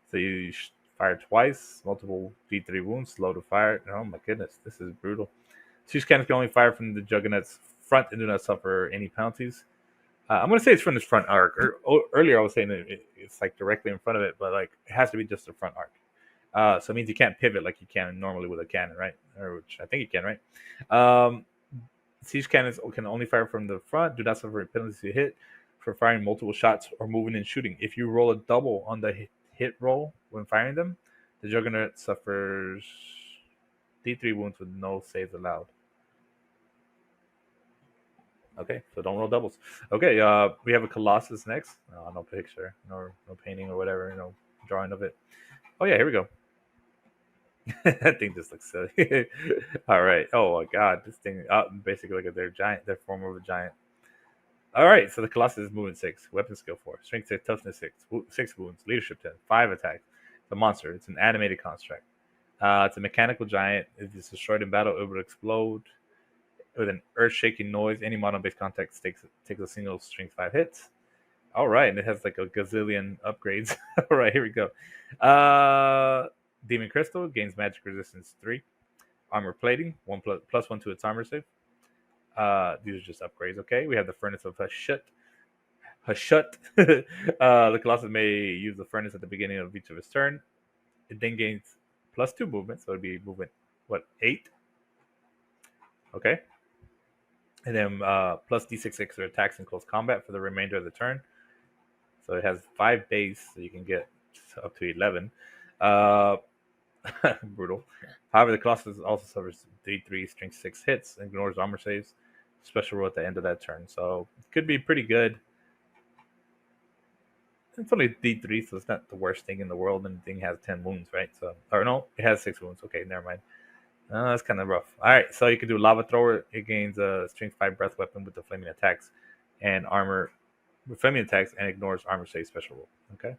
so you fire twice, multiple D3 wounds, slow to fire. Oh my goodness, this is brutal. Siege cannons can only fire from the Juggernaut's front and do not suffer any penalties. I'm gonna say it's from this front arc. Earlier, I was saying it's like directly in front of it, but like it has to be just the front arc. So it means you can't pivot like you can normally with a cannon, right? Or which I think you can, right? Siege cannons can only fire from the front. Do not suffer penalties to hit for firing multiple shots or moving and shooting. If you roll a double on the hit roll when firing them, the Juggernaut suffers D3 wounds with no saves allowed. Okay, so don't roll doubles. Okay, we have a Colossus next. No picture, no painting or whatever, no drawing of it. Oh yeah, here we go. That thing just looks silly. All right. Oh my god, this thing. Basically, look at their giant, their form of a giant. All right, so the Colossus is movement 6, weapon skill 4, strength 6, toughness 6, 6 wounds, leadership 10, 5 attacks. It's a monster. It's an animated construct. It's a mechanical giant. If it's destroyed in battle, it will explode with an earth-shaking noise. Any model-based contact takes a single strength 5 hits. All right, and it has like a gazillion upgrades. All right, here we go. Demon Crystal gains magic resistance 3. Armor plating, plus 1 to its armor save. These are just upgrades. Okay, we have the Furnace of Hashut. The Colossus may use the furnace at the beginning of each of his turn. It then gains plus 2 movement, so it'd be movement 8. Okay, and then plus D6 extra attacks in close combat for the remainder of the turn. So it has 5 base, so you can get up to 11. Brutal. However, the Colossus also suffers D3 strength 6 hits, ignores armor saves, special roll at the end of that turn. So it could be pretty good. It's only D3, so it's not the worst thing in the world. And the thing has 10 wounds, right? So, or no, it has 6 wounds. Okay, never mind. That's kind of rough. All right, so you can do Lava Thrower. It gains a strength 5 breath weapon with the flaming attacks and armor with flaming attacks and ignores armor save special roll. Okay,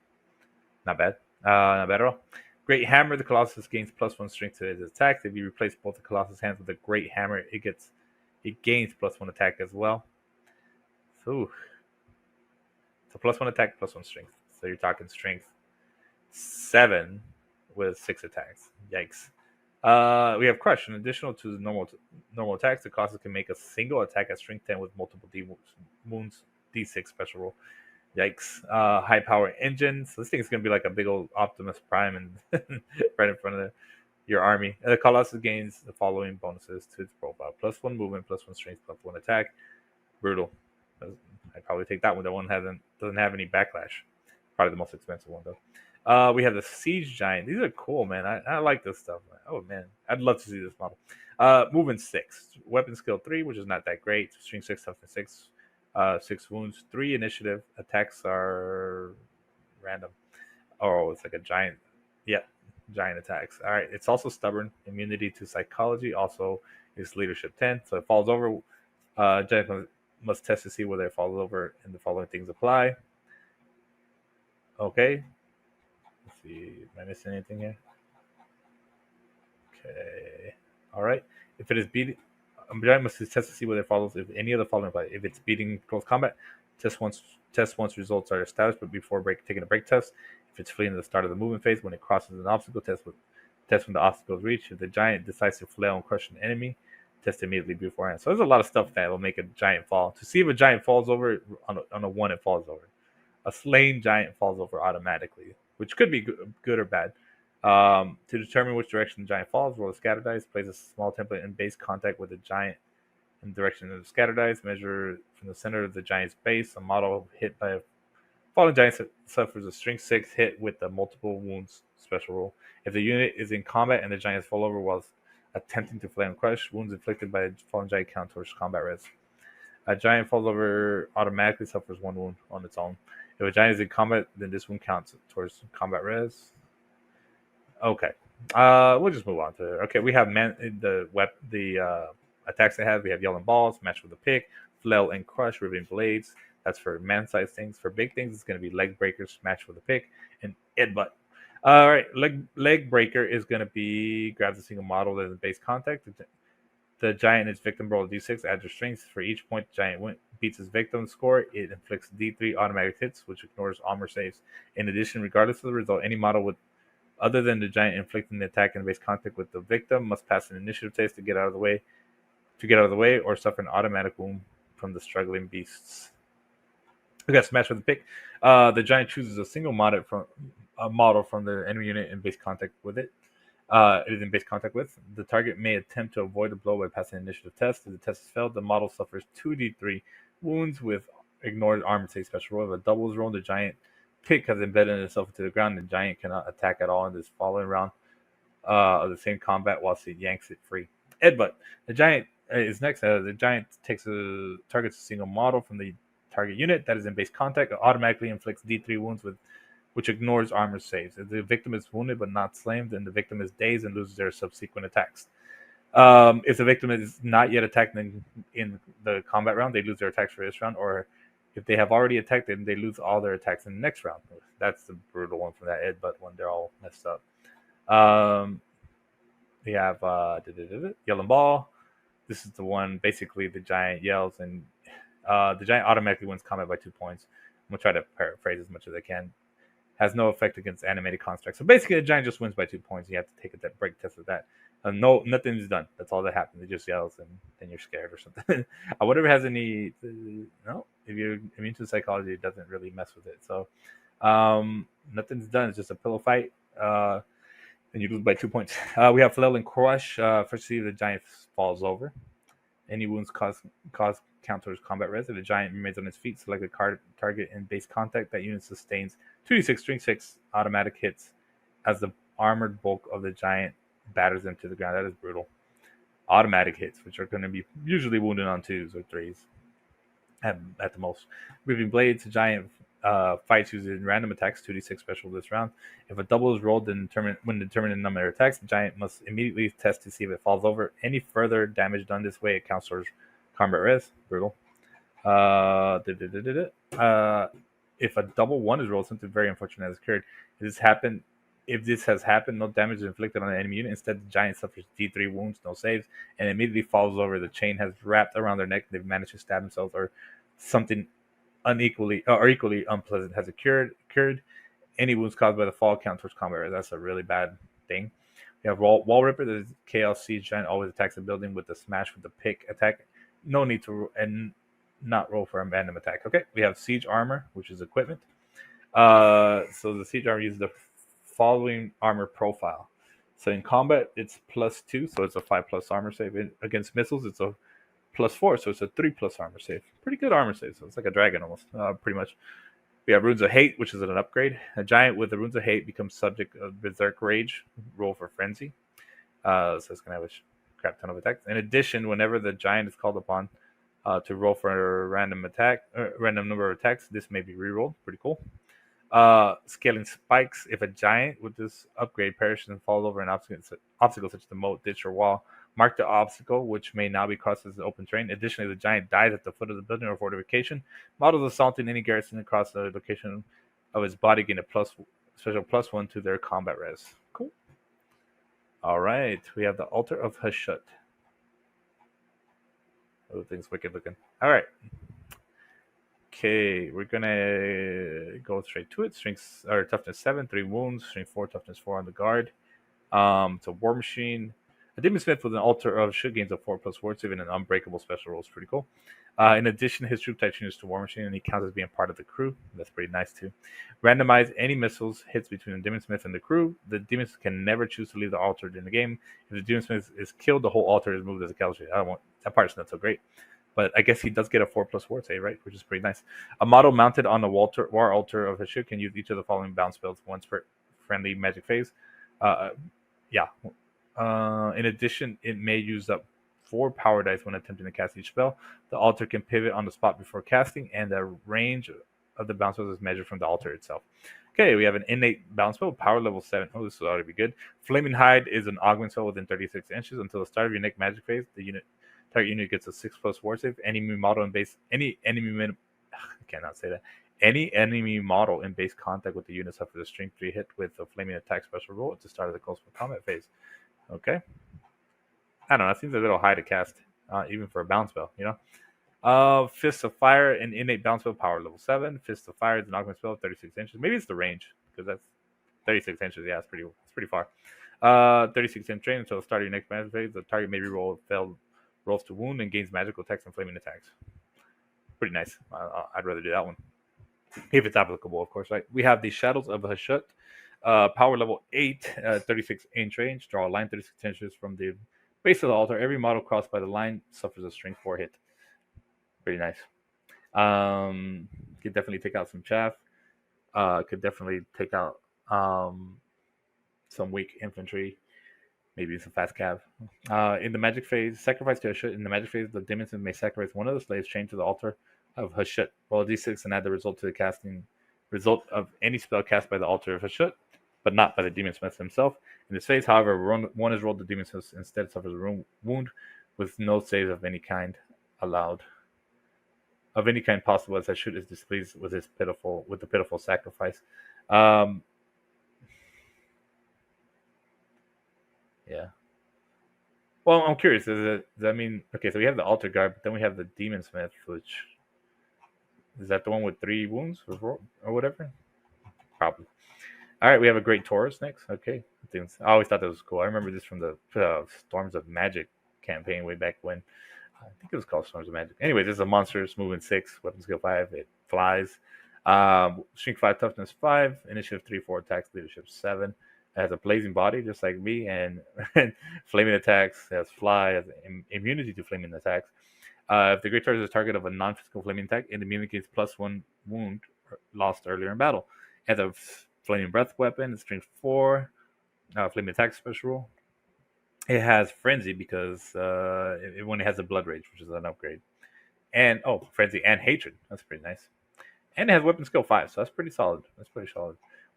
not bad. Not bad at all. Great Hammer. The Colossus gains plus 1 strength to its attacks. If you replace both the Colossus hands with a Great Hammer, it gains plus 1 attack as well. So plus 1 attack, plus 1 strength. So you're talking strength 7 with 6 attacks. Yikes. We have Crush. In addition to the normal attacks, the Colossus can make a single attack at strength 10 with multiple wounds, D6 special roll. Yikes. High power engine. So this thing is going to be like a big old Optimus Prime and right in front of your army. The Colossus gains the following bonuses to its profile: plus 1 movement, plus 1 strength, plus 1 attack. Brutal. I'd probably take that one. That one doesn't have any backlash. Probably the most expensive one though. We have the Siege Giant. These are cool, man. I like this stuff. Oh man, I'd love to see this model. Movement 6, weapon skill 3, which is not that great. Strength 6, toughness 6, 6 wounds, 3 initiative. Attacks are random. Oh, it's like a giant. Yeah, giant attacks. All right. It's also stubborn. Immunity to psychology. Also is leadership 10. So it falls over. Giant must test to see whether it falls over, and the following things apply. Okay. Let's see. Am I missing anything here? Okay. All right. If it is beating, giant must test to see whether it follows. If any of the following apply. If it's beating close combat, test once results are established, but before taking a break test. If it's fleeing at the start of the movement phase, when it crosses an obstacle, test when the obstacle is reached. If the giant decides to flail and crush an enemy, test immediately beforehand. So there's a lot of stuff that will make a giant fall. To see if a giant falls over on a 1, it falls over. A slain giant falls over automatically, which could be good or bad. To determine which direction the giant falls, roll a scatter dice. Place a small template in base contact with the giant in the direction of the scatter dice. Measure from the center of the giant's base. A model hit by a fallen giant suffers a strength 6 hit with the multiple wounds special roll. If the unit is in combat and the giants fall over while attempting to flame and crush, wounds inflicted by a fallen giant count towards combat res. A giant falls over automatically suffers 1 wound on its own. If a giant is in combat, then this wound counts towards combat res. Okay. We'll just move on to it. Okay, we have the attacks they have. We have Yelling Balls, Match with a Pick, Flail and Crush, Riveting Blades. That's for man-sized things. For big things, it's going to be Leg Breaker, Smash with a Pick, and Headbutt. All right, leg breaker is going to be grabs a single model that is base contact. The giant and its victim roll a d6, adds your strength. For each point the giant beats his victim score, it inflicts d3 automatic hits, which ignores armor saves. In addition, regardless of the result, any model with other than the giant inflicting the attack in base contact with the victim must pass an initiative test to get out of the way, or suffer an automatic wound from the struggling beasts. We got smashed with the pick. The giant chooses a single model from the enemy unit in base contact with it. It is in base contact with. The target may attempt to avoid the blow by passing an initiative test. If the test is failed, the model suffers 2d3 wounds with ignored armor save special roll. If a double is rolled, the giant pick has embedded itself into the ground. The giant cannot attack at all in this following round of the same combat whilst it yanks it free. Headbutt. The giant is next. The giant targets a single model from the target unit that is in base contact. It automatically inflicts d3 wounds with which ignores armor saves. If the victim is wounded but not slain, then the victim is dazed and loses their subsequent attacks. If the victim is not yet attacked in the combat round, they lose their attacks for this round, or if they have already attacked, then they lose all their attacks in the next round. That's the brutal one from that headbutt one. They're all messed up. We have Yelling Ball. This is the one, basically, the giant yells, and the giant automatically wins combat by 2 points. I'm going to try to paraphrase as much as I can. Has no effect against animated constructs. So basically, the giant just wins by 2 points. You have to take a break test of that. Nothing's done. That's all that happens. It just yells, and then you're scared or something. I wonder if it has any. No, if you're immune to psychology, it doesn't really mess with it. So nothing's done. It's just a pillow fight. And you lose by 2 points. We have Flail and Crush. First, see the giant falls over. Any wounds cause counters combat res. If the giant remains on its feet, select a target in base contact. That unit sustains 2d6 string 6 automatic hits as the armored bulk of the giant batters them to the ground. That is brutal. Automatic hits, which are going to be usually wounded on 2s or 3s at the most. Moving Blades, the giant fights using random attacks, 2d6 special this round. If a double is rolled, then when determining the number of attacks, the giant must immediately test to see if it falls over. Any further damage done this way, it counts towards combat res. Brutal. If a double 1 is rolled, something very unfortunate has occurred. If this has happened, no damage is inflicted on the enemy unit. Instead, the giant suffers d3 wounds, no saves, and immediately falls over. The chain has wrapped around their neck. They've managed to stab themselves, or something equally unpleasant has occurred. Any wounds caused by the fall count towards combat. That's a really bad thing. We have Wall Ripper. The Chaos Siege Giant always attacks the building with the smash with the pick attack. No need to not roll for a random attack. Okay, we have Siege Armor, which is equipment. So the Siege Armor uses the following armor profile. So in combat, it's +2, so it's a 5+ armor save. Against missiles, it's a +4, so it's a 3+ armor save. Pretty good armor save, so it's like a dragon almost, pretty much. We have Runes of Hate, which is an upgrade. A giant with the Runes of Hate becomes subject of Berserk Rage. Roll for Frenzy. So it's going to have a crap ton of attacks. In addition, whenever the giant is called upon to roll for a random number of attacks, this may be rerolled. Pretty cool. Scaling Spikes. If a giant with this upgrade perishes and falls over an obstacle such as the moat, ditch, or wall, mark the obstacle, which may now be crossed as open terrain. Additionally, the giant dies at the foot of the building or fortification. Models assaulting any garrison across the location of his body gain a special +1 to their combat res. Cool. All right, we have the Altar of Hashut. Oh, thing's wicked looking. All right. Okay, we're gonna go straight to it. Strength or toughness 7, 3 wounds. Strength 4, toughness 4 on the guard. It's a War Machine. A Demon Smith with an Altar of Hashut gains a 4+ ward save and an unbreakable special roll is pretty cool. In addition, his troop type changes to War Machine, and he counts as being part of the crew. That's pretty nice too. Randomize any missiles hits between the Demon Smith and the crew. The Demon Smith can never choose to leave the altar in the game. If the Demon Smith is killed, the whole altar is moved as a casualty. That part's not so great. But I guess he does get a 4+ ward save, right? Which is pretty nice. A model mounted on the War Altar of Hashut can use each of the following bounce spells once per friendly magic phase. In addition, it may use up 4 power dice when attempting to cast each spell. The altar can pivot on the spot before casting, and the range of the bounce spells is measured from the altar itself. Okay, we have an innate bounce spell, power level 7. Oh, this ought to be good. Flaming Hide is an augment spell within 36 inches. Until the start of your next magic phase, the target unit gets a 6+ ward save. Any enemy model in base contact with the unit suffers a strength 3 hit with a flaming attack special roll at the start of the close combat phase. Okay. I don't know. It seems a little high to cast, even for a bounce spell, Fist of Fire, an innate bounce spell, power level 7. Fist of Fire is an augment spell, 36 inches. Maybe it's the range, because that's 36 inches. Yeah, it's pretty far. 36 inch range until the start of your next magic phase. The target may reroll failed rolls to wound and gains magical attacks and flaming attacks. Pretty nice. I'd rather do that one. if it's applicable, of course, right? We have the Shadows of Hashut, power level 8, 36 inch range. Draw a line 36 inches from the base of the altar. Every model crossed by the line suffers a strength 4 hit. Pretty nice. Could definitely take out some chaff. Could definitely take out some weak infantry. Maybe some fast cav. In the magic phase, sacrifice to Hashut. In the magic phase, the demons may sacrifice one of the slaves chained to the altar of Hashut. Roll a d6 and add the result to the casting result of any spell cast by the altar of Hashut, but not by the demon smith himself. In this phase, however, one is rolled, the demon smith instead suffers a wound with no saves of any kind allowed. Of any kind possible, as Hashut is displeased with the pitiful sacrifice. Yeah. Well, I'm curious. Does that mean okay? So we have the altar guard, but then we have the demon smith, which is that the one with 3 wounds or whatever? Probably. All right, we have a great Taurus next. Okay, I always thought that was cool. I remember this from the Storms of Magic campaign way back when. I think it was called Storms of Magic. Anyway, this is a monster. It's moving 6, weapon skill 5. It flies. Strength 5, toughness 5, initiative 3, 4 attacks, leadership 7. It has a blazing body, just like me, and flaming attacks. It has fly, has immunity to flaming attacks. If the Great Taurus is the target of a non-physical flaming attack, it immunicates +1 wound lost earlier in battle. It has a flaming breath weapon. It's strength 4, flaming attack special rule. It has frenzy because when it has a blood rage, which is an upgrade, and frenzy and hatred. That's pretty nice. And it has weapon skill 5, so that's pretty solid.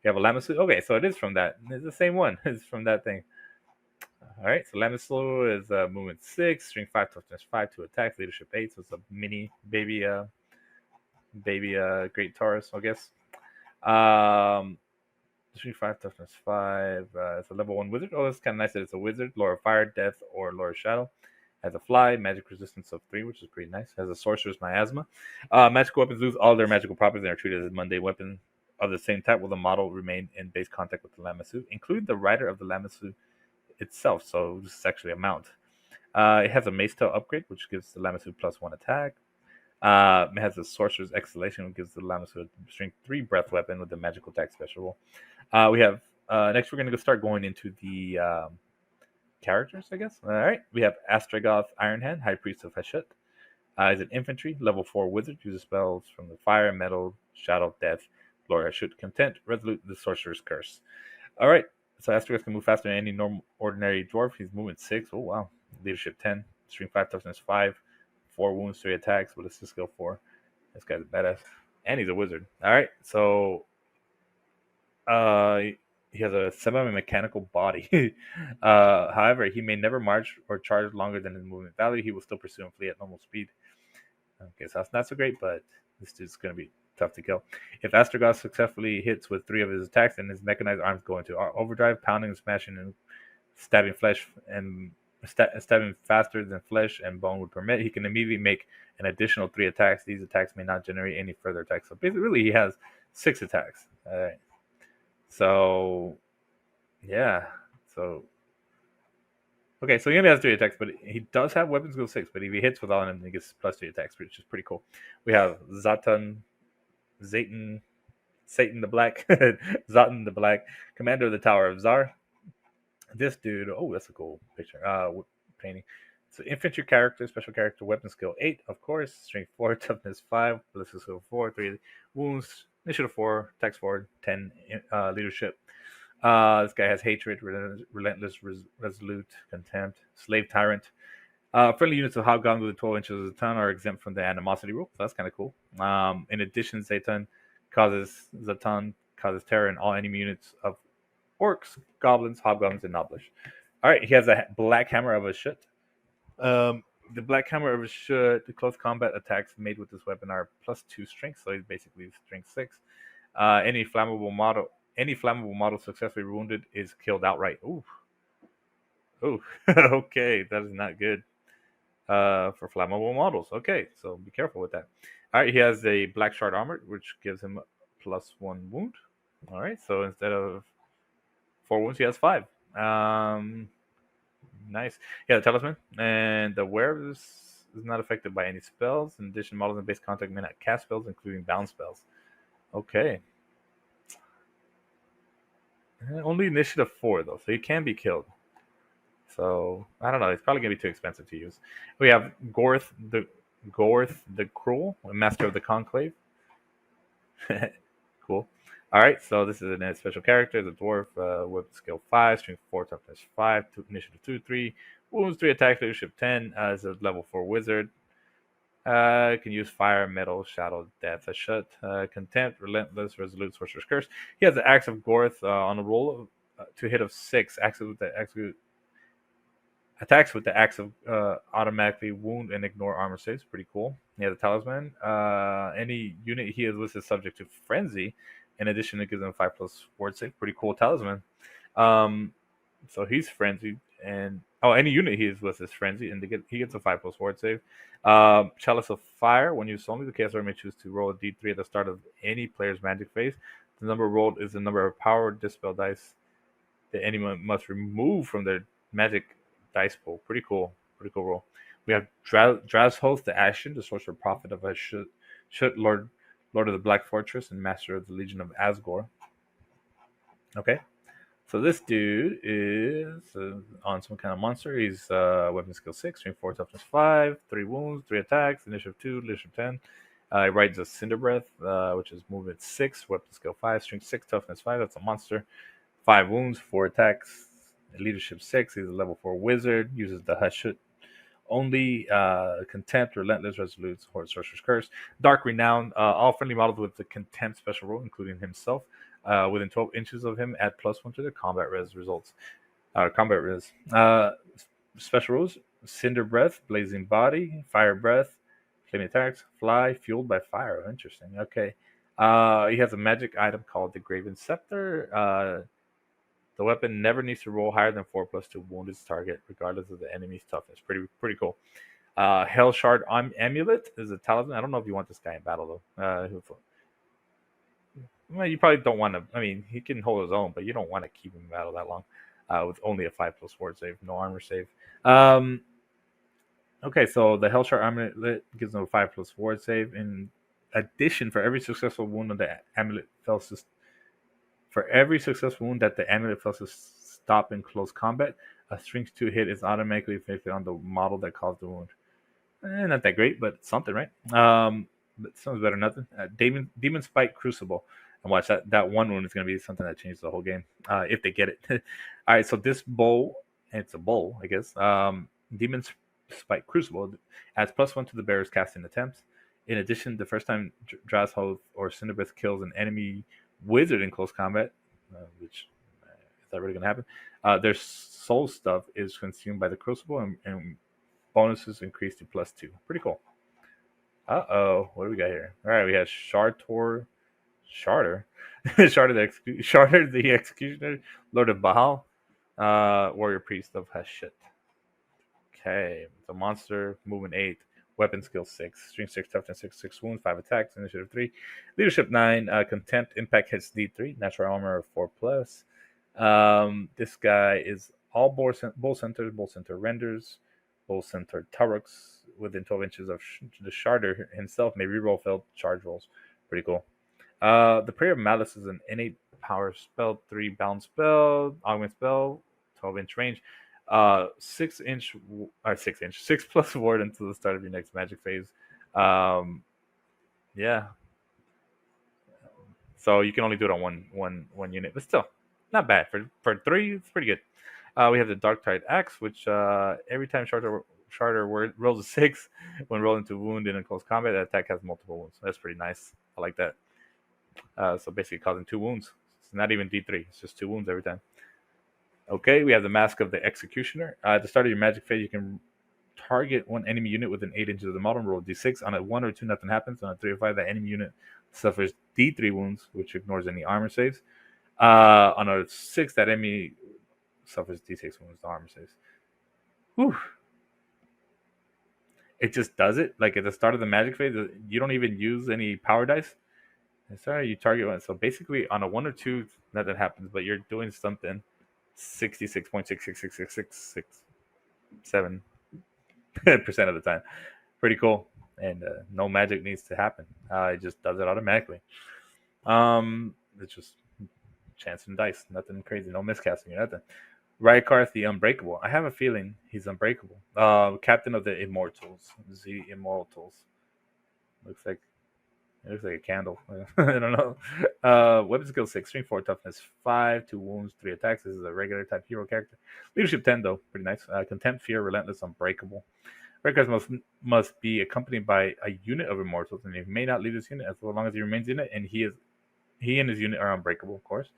We have a Lamassu. Okay, so it is from that. It's the same one. It's from that thing. All right, so Lamassu is movement 6, strength 5, toughness 5, 2 attacks, leadership 8. So it's a mini baby Great Taurus, I guess. Strength 5, toughness 5. It's a level 1 wizard. Oh, it's kind of nice that it's a wizard. Lore of Fire, Death, or Lore of Shadow. Has a fly, magic resistance of 3, which is pretty nice. Has a sorcerer's miasma. Magical weapons lose all their magical properties and are treated as Monday weapons of the same type. Will the model remain in base contact with the Lamassu, including the rider of the Lamassu itself? So this is actually a mount. It has a mace tail upgrade, which gives the Lamassu +1 attack. It has a sorcerer's exhalation, which gives the Lamassu a strength 3 breath weapon with the magical attack special. We have next. We're going to start going into the characters, I guess. All right, we have Astragoth Ironhand, High Priest of Hashut. Is an infantry, level 4 wizard. Uses spells from the fire, metal, shadow, death, Lord Hashut, content, resolute, the sorcerer's curse. All right, so Astragoth can move faster than any normal ordinary dwarf. He's moving 6. Oh wow, leadership 10, strength 5, toughness 5, 4 wounds, 3 attacks with a skill 4. This guy's a badass, and he's a wizard. All right, so he has a semi-mechanical body. However, he may never march or charge longer than his movement value. He will still pursue and flee at normal speed. Okay, so that's not so great, but this dude's going to be tough to kill. If Astragoth successfully hits with 3 of his attacks, and his mechanized arms go into overdrive, pounding, smashing, and stabbing flesh and stabbing faster than flesh and bone would permit, he can immediately make an additional 3 attacks. These attacks may not generate any further attacks. So basically, really, he has 6 attacks. All right. So, yeah. So, okay, so he only has 3 attacks, but he does have weapon skill 6. But if he hits with all of them, he gets +3 attacks, which is pretty cool. We have Satan the Black, Zatan the Black, commander of the Tower of Zar. This dude, oh, that's a cool picture. Painting. So infantry character, special character, weapon skill 8, of course, strength 4, toughness 5, ballistic skill 4, 3 wounds, initiative 4, attacks 4, 10 leadership. This guy has hatred, relentless, resolute, contempt, slave tyrant. Friendly units of hobgoblins with 12 inches of a ton are exempt from the animosity rule, so that's kind of cool. In addition, Zatan causes terror in all enemy units of orcs, goblins, hobgoblins, and noblish. All right, he has a black hammer of Hashut. The black hammer of Hashut, the close combat attacks made with this weapon are +2 strength, so he's basically strength 6. Any flammable model successfully wounded is killed outright. Ooh, okay, that is not good for flammable models. Okay, so be careful with that. All right, he has a black shard armor, which gives him +1 wound. All right, so instead of 4 wounds, he has 5. Nice. Yeah, the talisman and the wearer is not affected by any spells. In addition, models in base contact may not cast spells, including bound spells. Okay. Only initiative 4 though, so he can be killed. So I don't know. It's probably gonna be too expensive to use. We have Gorth the Cruel, Master of the Conclave. Cool. All right, so this is a special character, the dwarf, with skill 5, strength 4, toughness 5, initiative 2, 3, wounds 3, attack, leadership 10. As a level 4 wizard. Can use fire, metal, shadow, death, a shut, contempt, relentless, resolute, sorcerer's curse. He has the axe of Gorth on a roll to hit of 6. Attacks with the axe of automatically wound and ignore armor saves. Pretty cool. He has a talisman. Any unit he is listed subject to frenzy. In addition, it gives him 5+ ward save. Pretty cool talisman. So he's frenzied, and any unit he is with is frenzied, and he gets a 5+ ward save. Chalice of Fire. When used only, the Chaos Dwarf may choose to roll a D3 at the start of any player's magic phase. The number rolled is the number of power dispel dice that anyone must remove from their magic dice pool. Pretty cool. Pretty cool roll. We have Drazhoth the Ashen, the sorcerer prophet of Ashut, Lord of the Black Fortress, and master of the Legion of Asgore. Okay. So this dude is on some kind of monster. He's weapon skill 6, strength 4, toughness 5, 3 wounds, 3 attacks, initiative 2, leadership 10. He rides a Cinder Breath, which is movement 6, weapon skill 5, strength 6, toughness 5. That's a monster. 5 wounds, 4 attacks, leadership 6. He's a level 4 wizard. Uses the Hashut only, contempt, relentless, resolute, horde, sorcerer's curse, dark renown. All friendly models with the contempt special rule, including himself, within 12 inches of him, add +1 to the combat res results. Combat res. Special rules: Cinder Breath, Blazing Body, Fire Breath, Flaming Attacks, Fly, Fueled by Fire. Interesting. Okay. He has a magic item called the Graven Scepter. The weapon never needs to roll higher than 4+ to wound its target, regardless of the enemy's toughness. Pretty cool. Hell Shard Amulet is a talisman. I don't know if you want this guy in battle though. Well, you probably don't want to. I mean, he can hold his own, but you don't want to keep him in battle that long with only a 5+ ward save, no armor save. Okay, so the Hell Shard Amulet gives him a 5+ ward save. In addition, for every successful wound on the amulet fails to that the amulet fails to stop in close combat, a strength 2 hit is automatically inflicted on the model that caused the wound. Not that great, but something, right? But sounds better than nothing. Demon Spike Crucible. And watch that one wound is going to be something that changes the whole game if they get it. All right, so this bow, it's a bow, I guess. Demon Spike Crucible adds +1 to the bearer's casting attempts. In addition, the first time Drazhoth or Cinderbreath kills an enemy wizard in close combat, which is that really going to happen? Their soul stuff is consumed by the crucible, and bonuses increase to +2. Pretty cool. What do we got here? All right, we have Sharder, Sharder the Executioner, Lord of Baal, Warrior Priest of Hashut. Okay, the monster, movement 8, weapon skill 6, strength 6, toughness 6, 6 wounds, 5 attacks, initiative 3, leadership 9, contempt, impact hits D3, natural armor of 4+. This guy is all bull center renders, bull center turrets within 12 inches of the Sharder himself may reroll failed charge rolls. Pretty cool. The Prayer of Malice is an innate power spell, 3 bound spell, augment spell, 12-inch range. 6+ ward until the start of your next magic phase. Yeah. So you can only do it on one unit, but still not bad for 3. It's pretty good. We have the Dark Tide Axe, which every time Sharder rolls a 6 when rolling to wound in a close combat, that attack has multiple wounds. That's pretty nice. I like that. So basically causing 2 wounds. It's not even D3. It's just 2 wounds every time. Okay, we have the Mask of the Executioner. At the start of your magic phase, you can target one enemy unit within 8 inches of the model. Roll D6. On a 1 or 2, nothing happens. On a 3 or 5, that enemy unit suffers D3 wounds, which ignores any armor saves. On a 6, that enemy suffers D6 wounds, the armor saves. Whew. It just does it. Like at the start of the magic phase, you don't even use any power dice. Sorry, you target one. So basically, on a 1 or 2, nothing happens, but you're doing something. 66.666667% of the time. Pretty cool. And no magic needs to happen. It just does it automatically. It's just chance and dice, nothing crazy, no miscasting or nothing. Rykarth the Unbreakable. I have a feeling he's unbreakable. Captain of the Immortals. The Immortals. Looks like it looks like a candle. I don't know. Weapon skill 6, strength 4, toughness 5, 2 wounds, 3 attacks. This is a regular type hero character. Leadership 10 though, pretty nice. Contempt, fear, relentless, unbreakable. Records must be accompanied by a unit of immortals, and he may not leave this unit as long as he remains in it. And he and his unit are unbreakable, of course.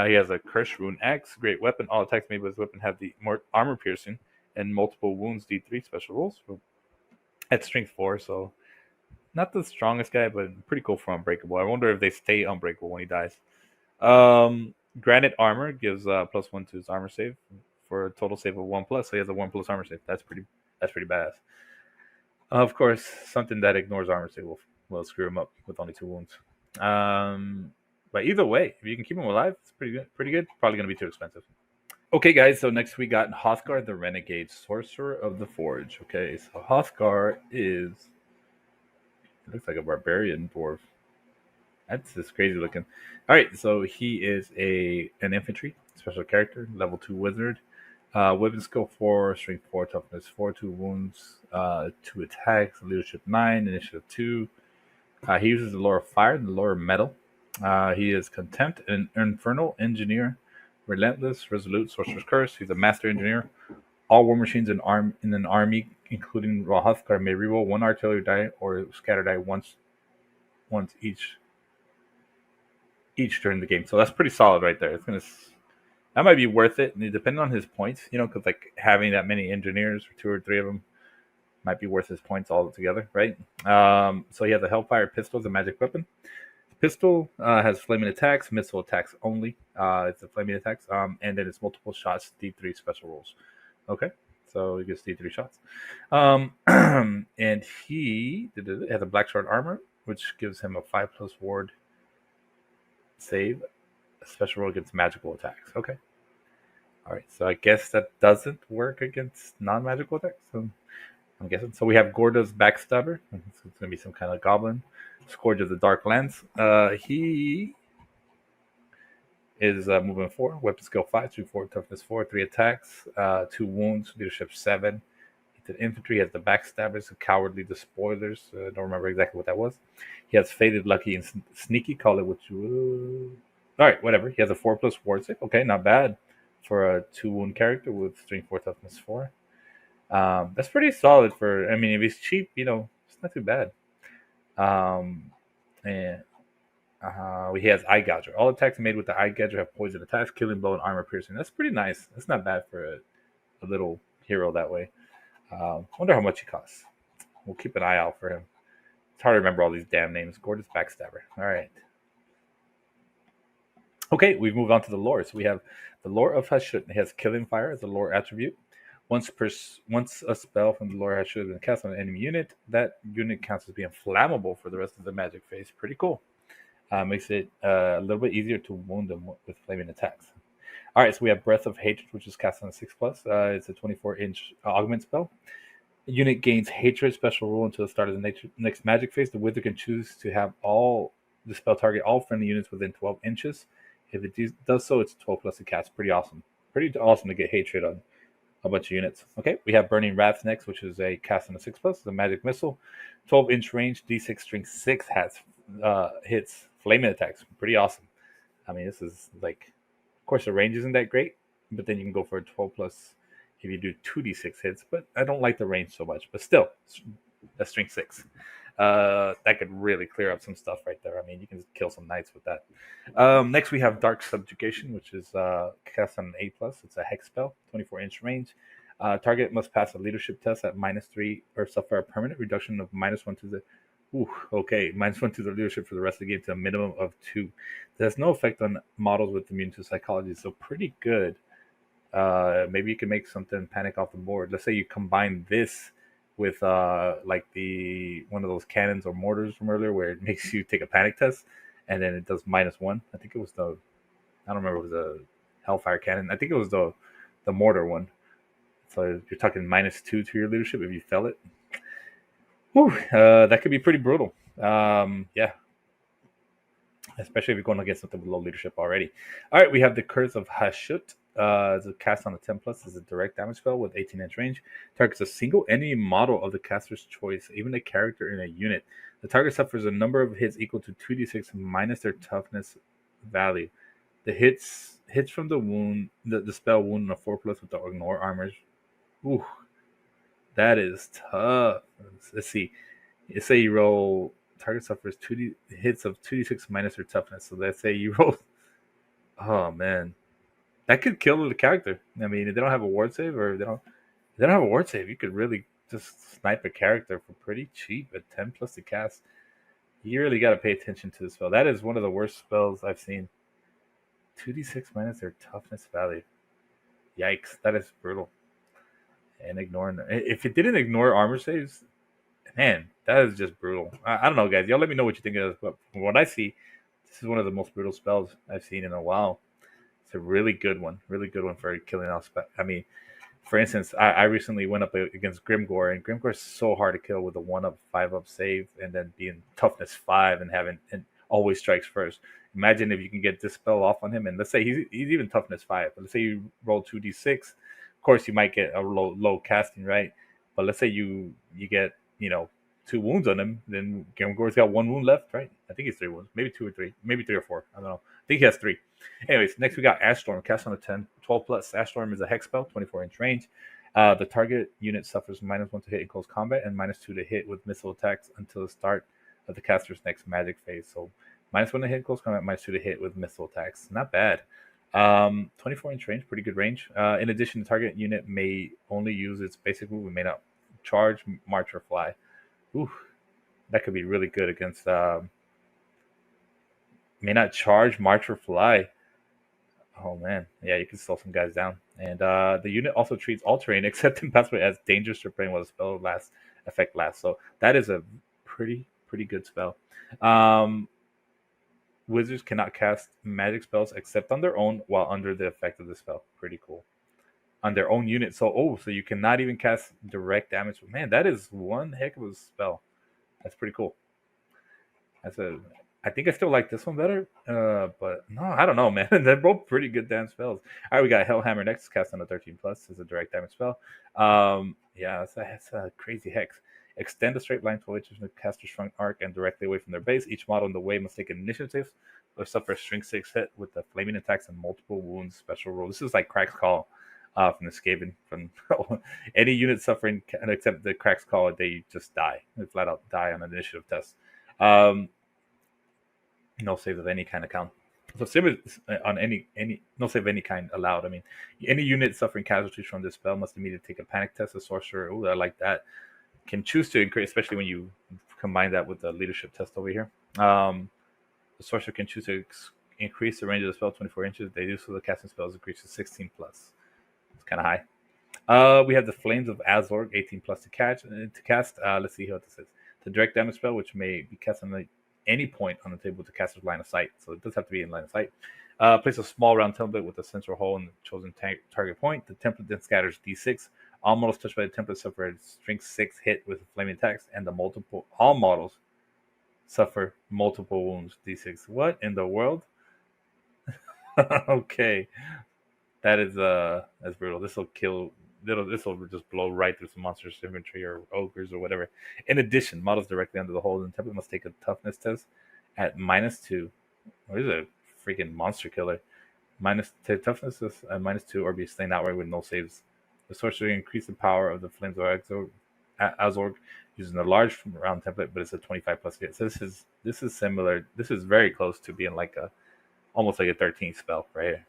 He has a Curse Rune X, great weapon. All attacks made with his weapon have the more armor piercing and multiple wounds D3 special rules. At strength 4, so not the strongest guy, but pretty cool for unbreakable. I wonder if they stay unbreakable when he dies. Granite armor gives +1 to his armor save for a total save of 1+. So he has a 1+ armor save. That's pretty badass. Of course, something that ignores armor save will screw him up with only 2 wounds. But either way, if you can keep him alive, it's pretty good. Pretty good. Probably gonna be too expensive. Okay, guys. So next we got Hothgar, the Renegade Sorcerer of the Forge. Okay, so Hothgar looks like a barbarian dwarf. That's just crazy looking. All right, so he is an infantry special character, level 2 wizard. Weapon skill 4, strength 4, toughness 4, 2 wounds, 2 attacks, leadership 9, initiative 2. He uses the lore of fire and the lore of metal. He is contempt, an infernal engineer, relentless, resolute, sorcerer's curse. He's a master engineer. All war machines in an army, including Hrothgar, may reroll 1 artillery die or scatter die once each during the game. So that's pretty solid right there. That might be worth it, depending on his points. Because like having that many engineers, or 2 or 3 of them, might be worth his points all together, right? So he has a Hellfire pistol as a magic weapon. The pistol has flaming attacks, missile attacks only. It's a flaming attacks, and then it's multiple shots, D3 special rolls. Okay, so he gets D3 shots. And he has a black shard armor, which gives him a 5+ ward save, a special roll against magical attacks. Okay. All right, so I guess that doesn't work against non-magical attacks. So I'm guessing. So we have Gorda's Backstabber. So it's going to be some kind of goblin. Scourge of the Dark Lands. He is moving 4. Weapon skill 5, 2, 4, toughness 4, 3 attacks, 2 wounds, leadership 7. He's an infantry. He has the Backstabbers, the Cowardly, the Spoilers. I don't remember exactly what that was. He has Faded, Lucky, and Sneaky. Call it what you... All right, whatever. He has a 4+ ward save. Okay, not bad for a 2 wound character with strength 4, toughness 4. That's pretty solid for. I mean, if he's cheap, it's not too bad. And he has Eye Gouger. All attacks made with the Eye Gouger have poison attacks, killing blow, and armor piercing. That's pretty nice. That's not bad for a little hero that way. Wonder how much he costs. We'll keep an eye out for him. It's hard to remember all these damn names. Gorgeous Backstabber. All right. Okay, we've moved on to the lore. So we have the lore of Hashut. It has Killing Fire as a lore attribute. Once a spell from the lore has been cast on an enemy unit, that unit counts as being flammable for the rest of the magic phase. Pretty cool. Makes it a little bit easier to wound them with flaming attacks. All right, so we have Breath of Hatred, which is cast on a 6+. It's a 24-inch augment spell. The unit gains Hatred special rule until the start of the next magic phase. The wizard can choose to have the spell target all friendly units within 12 inches. If it does so, it's 12+ to cast. Pretty awesome. Pretty awesome to get Hatred on a bunch of units. Okay, we have Burning Wrath next, which is a cast on a 6+. It's a magic missile. 12-inch range, D6 strength 6 hits flaming attacks. Pretty awesome. I mean, this is like, of course, the range isn't that great, but then you can go for a 12+ if you do 2d6 hits. But I don't like the range so much. But still, that's strength 6. That could really clear up some stuff right there. I mean, you can kill some knights with that. Next, we have Dark Subjugation, which is cast on an A+. It's a hex spell, 24-inch range. Target must pass a leadership test at -3 or suffer a permanent reduction of -1 to the... -1 to the leadership for the rest of the game to a minimum of 2. It has no effect on models with immune to psychology, so pretty good. Maybe you can make something panic off the board. Let's say you combine this with like one of those cannons or mortars from earlier where it makes you take a panic test and then it does -1. I think it was I don't remember if it was a Hellfire cannon. I think it was the mortar one. So you're talking -2 to your leadership if you fell it. Whew, that could be pretty brutal. Yeah. especially if you're going against something with low leadership already. All right, we have the Curse of Hashut. It's a cast on a 10 plus. Is a direct damage spell with 18-inch range. Targets a single enemy model of the caster's choice, even a character in a unit. The target suffers a number of hits equal to 2d6 minus their toughness value. The hits from the wound, the spell wound on a 4 plus with the ignore armors. Ooh, that is tough. Let's see. Let's say you roll target suffers 2d hits of 2d6 minus their toughness. So let's say you roll. Oh man, that could kill the character. I mean, if they don't have a ward save, or they don't have a ward save, you could really just snipe a character for pretty cheap at 10 plus to cast. You really got to pay attention to the spell. That is one of the worst spells I've seen. 2d6 minus their toughness value. Yikes, that is brutal. And ignoring if it didn't ignore armor saves, man, that is just brutal. I don't know, guys. Y'all let me know what you think of this. But from what I see, this is one of the most brutal spells I've seen in a while. It's a really good one. Really good one for killing off. I mean, for instance, I recently went up against Grimgore, and Grimgore is so hard to kill with a 1-up, 5-up save, and then being toughness 5 and having and always strikes first. Imagine if you can get this spell off on him, and let's say he's even toughness 5. But let's say you roll 2d6. Of course, you might get a low casting, right? But let's say you get 2 wounds on him, then Grimgore's got 1 wound left, right? I think he's 3 wounds, maybe 2 or 3, maybe 3 or 4. I don't know. I think he has 3. Anyways, next we got Ash Storm, cast on a 10, 12 plus. Ash Storm is a hex spell, 24-inch range. The target unit suffers -1 to hit in close combat and -2 to hit with missile attacks until the start of the caster's next magic phase. So -1 to hit in close combat, -2 to hit with missile attacks. Not bad. 24-inch range, pretty good range. In addition, the target unit may only use its basic move. It may not charge, march, or fly. Ooh, that could be really good against. May not charge, march, or fly. Oh man, yeah, you can slow some guys down. And the unit also treats all terrain except in pathway as dangerous terrain while the spell effect lasts. So that is a pretty good spell. Um, Wizards cannot cast magic spells except on their own while under the effect of the spell. Pretty cool. On their own unit. So you cannot even cast direct damage. Man, that is one heck of a spell. That's pretty cool. I think I still like this one better. But no, I don't know, man. They're both pretty good damn spells. All right, we got Hellhammer next, cast on a 13 plus. It's a direct damage spell. Yeah, that's a crazy hex. Extend a straight line 12 inches from the caster's front arc and directly away from their base. Each model in the way must take initiative or suffer a string 6 hit with the flaming attacks and multiple wounds special rule. This is like Crack's Call from the Skaven. From any unit suffering except the Crack's Call, they just die. They flat out die on an initiative test. No saves of any kind account. So save on any no save of any kind allowed. I mean, any unit suffering casualties from this spell must immediately take a panic test. The sorcerer, oh, I like that. Can choose to increase, especially when you combine that with the leadership test over here. The sorcerer can choose to increase the range of the spell 24 inches. They do so the casting spells increase to 16 plus. It's kind of high. We have the Flames of Azorg, 18 plus to cast. Let's see what this is. The direct damage spell, which may be cast on any point on the table with the caster's line of sight. So it does have to be in line of sight. Place a small round template with a central hole in the chosen target point. The template then scatters D6. All models touched by the template suffer a strength 6 hit with flaming attacks, and all models suffer multiple wounds. D6. What in the world? Okay, that's brutal. This will kill. This will just blow right through some monsters' inventory or ogres or whatever. In addition, models directly under the hole in the template must take a toughness test at -2. What is a freaking monster killer? Toughness is at -2 or be slain outright with no saves. The sorcerer increase the power of the Flames of Azorg using a large round template, but it's a 25 plus hit. So this is similar. This is very close to being like almost like a 13th spell, right?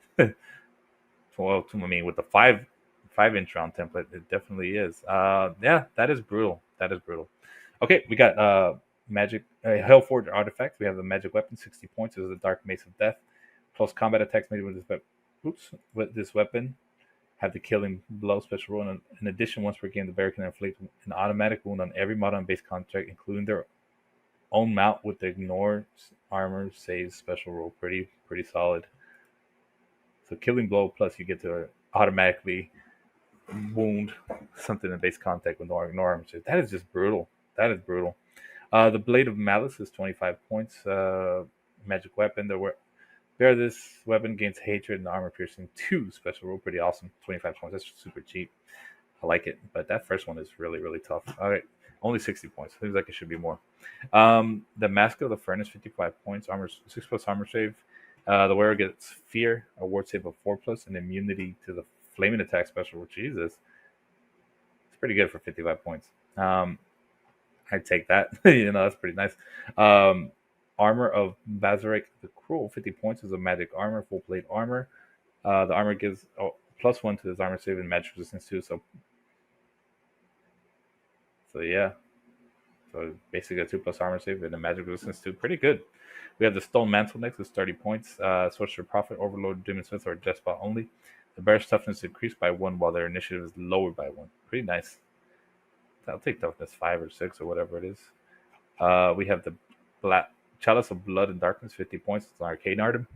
Well, I mean, with the 5-inch round template, it definitely is. Yeah, that is brutal. That is brutal. Okay, we got magic Hellforge artifact. We have a magic weapon, 60 points. This is a dark mace of death. Close combat attacks made with this weapon have the killing blow special rule. In addition, once per game, the bearer can inflict an automatic wound on every model on base contract, including their own mount with the ignore armor saves special rule. Pretty solid. So killing blow plus you get to automatically wound something in base contact with no ignore armor saves. That is just brutal. That is brutal. The Blade of Malice is 25 points. magic weapon. Bear this weapon gains hatred and armor piercing 2 special rule. Pretty awesome. 25 points. That's super cheap. I like it. But that first one is really, really tough. All right. Only 60 points. Seems like it should be more. The Mask of the Furnace, 55 points. Armor 6+ armor save. The wearer gets fear, a ward save of 4+, and immunity to the flaming attack special rule. Jesus. It's pretty good for 55 points. I'd take that. That's pretty nice. Armor of Bazarek the Cruel, 50 points, is a magic armor, full plate armor. The armor gives +1 to his armor save and magic resistance too. So yeah. So basically a 2+ armor save and a magic resistance too. Pretty good. We have the Stone Mantle next with 30 points. Sorcerer Prophet, Overlord, Demon Smith, or Despot only. The bear's toughness is increased by 1 while their initiative is lowered by 1. Pretty nice. I'll take toughness 5 or 6 or whatever it is. We have the Chalice of Blood and Darkness, 50 points. It's an arcane item.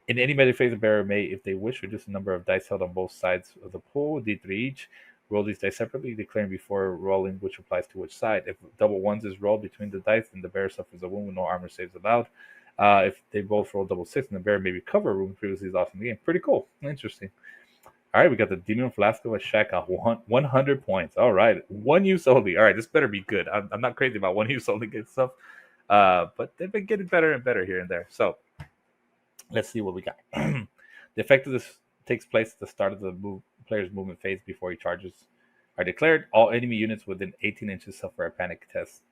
In any magic phase, the bearer may, if they wish, reduce the number of dice held on both sides of the pool, D3 each. Roll these dice separately, declaring before rolling which applies to which side. If double ones is rolled between the dice, then the bearer suffers a wound with no armor saves allowed. If they both roll double 6, then the bearer may recover a wound previously lost in the game. Pretty cool. Interesting. All right, we got the Demon Flasco Shack on 100 points. All right, 1 use only. All right, this better be good. I'm not crazy about 1 use only good stuff, but they've been getting better and better here and there. So let's see what we got. The effect of this takes place at the start of the player's movement phase before he charges are declared. All enemy units within 18 inches suffer a panic test.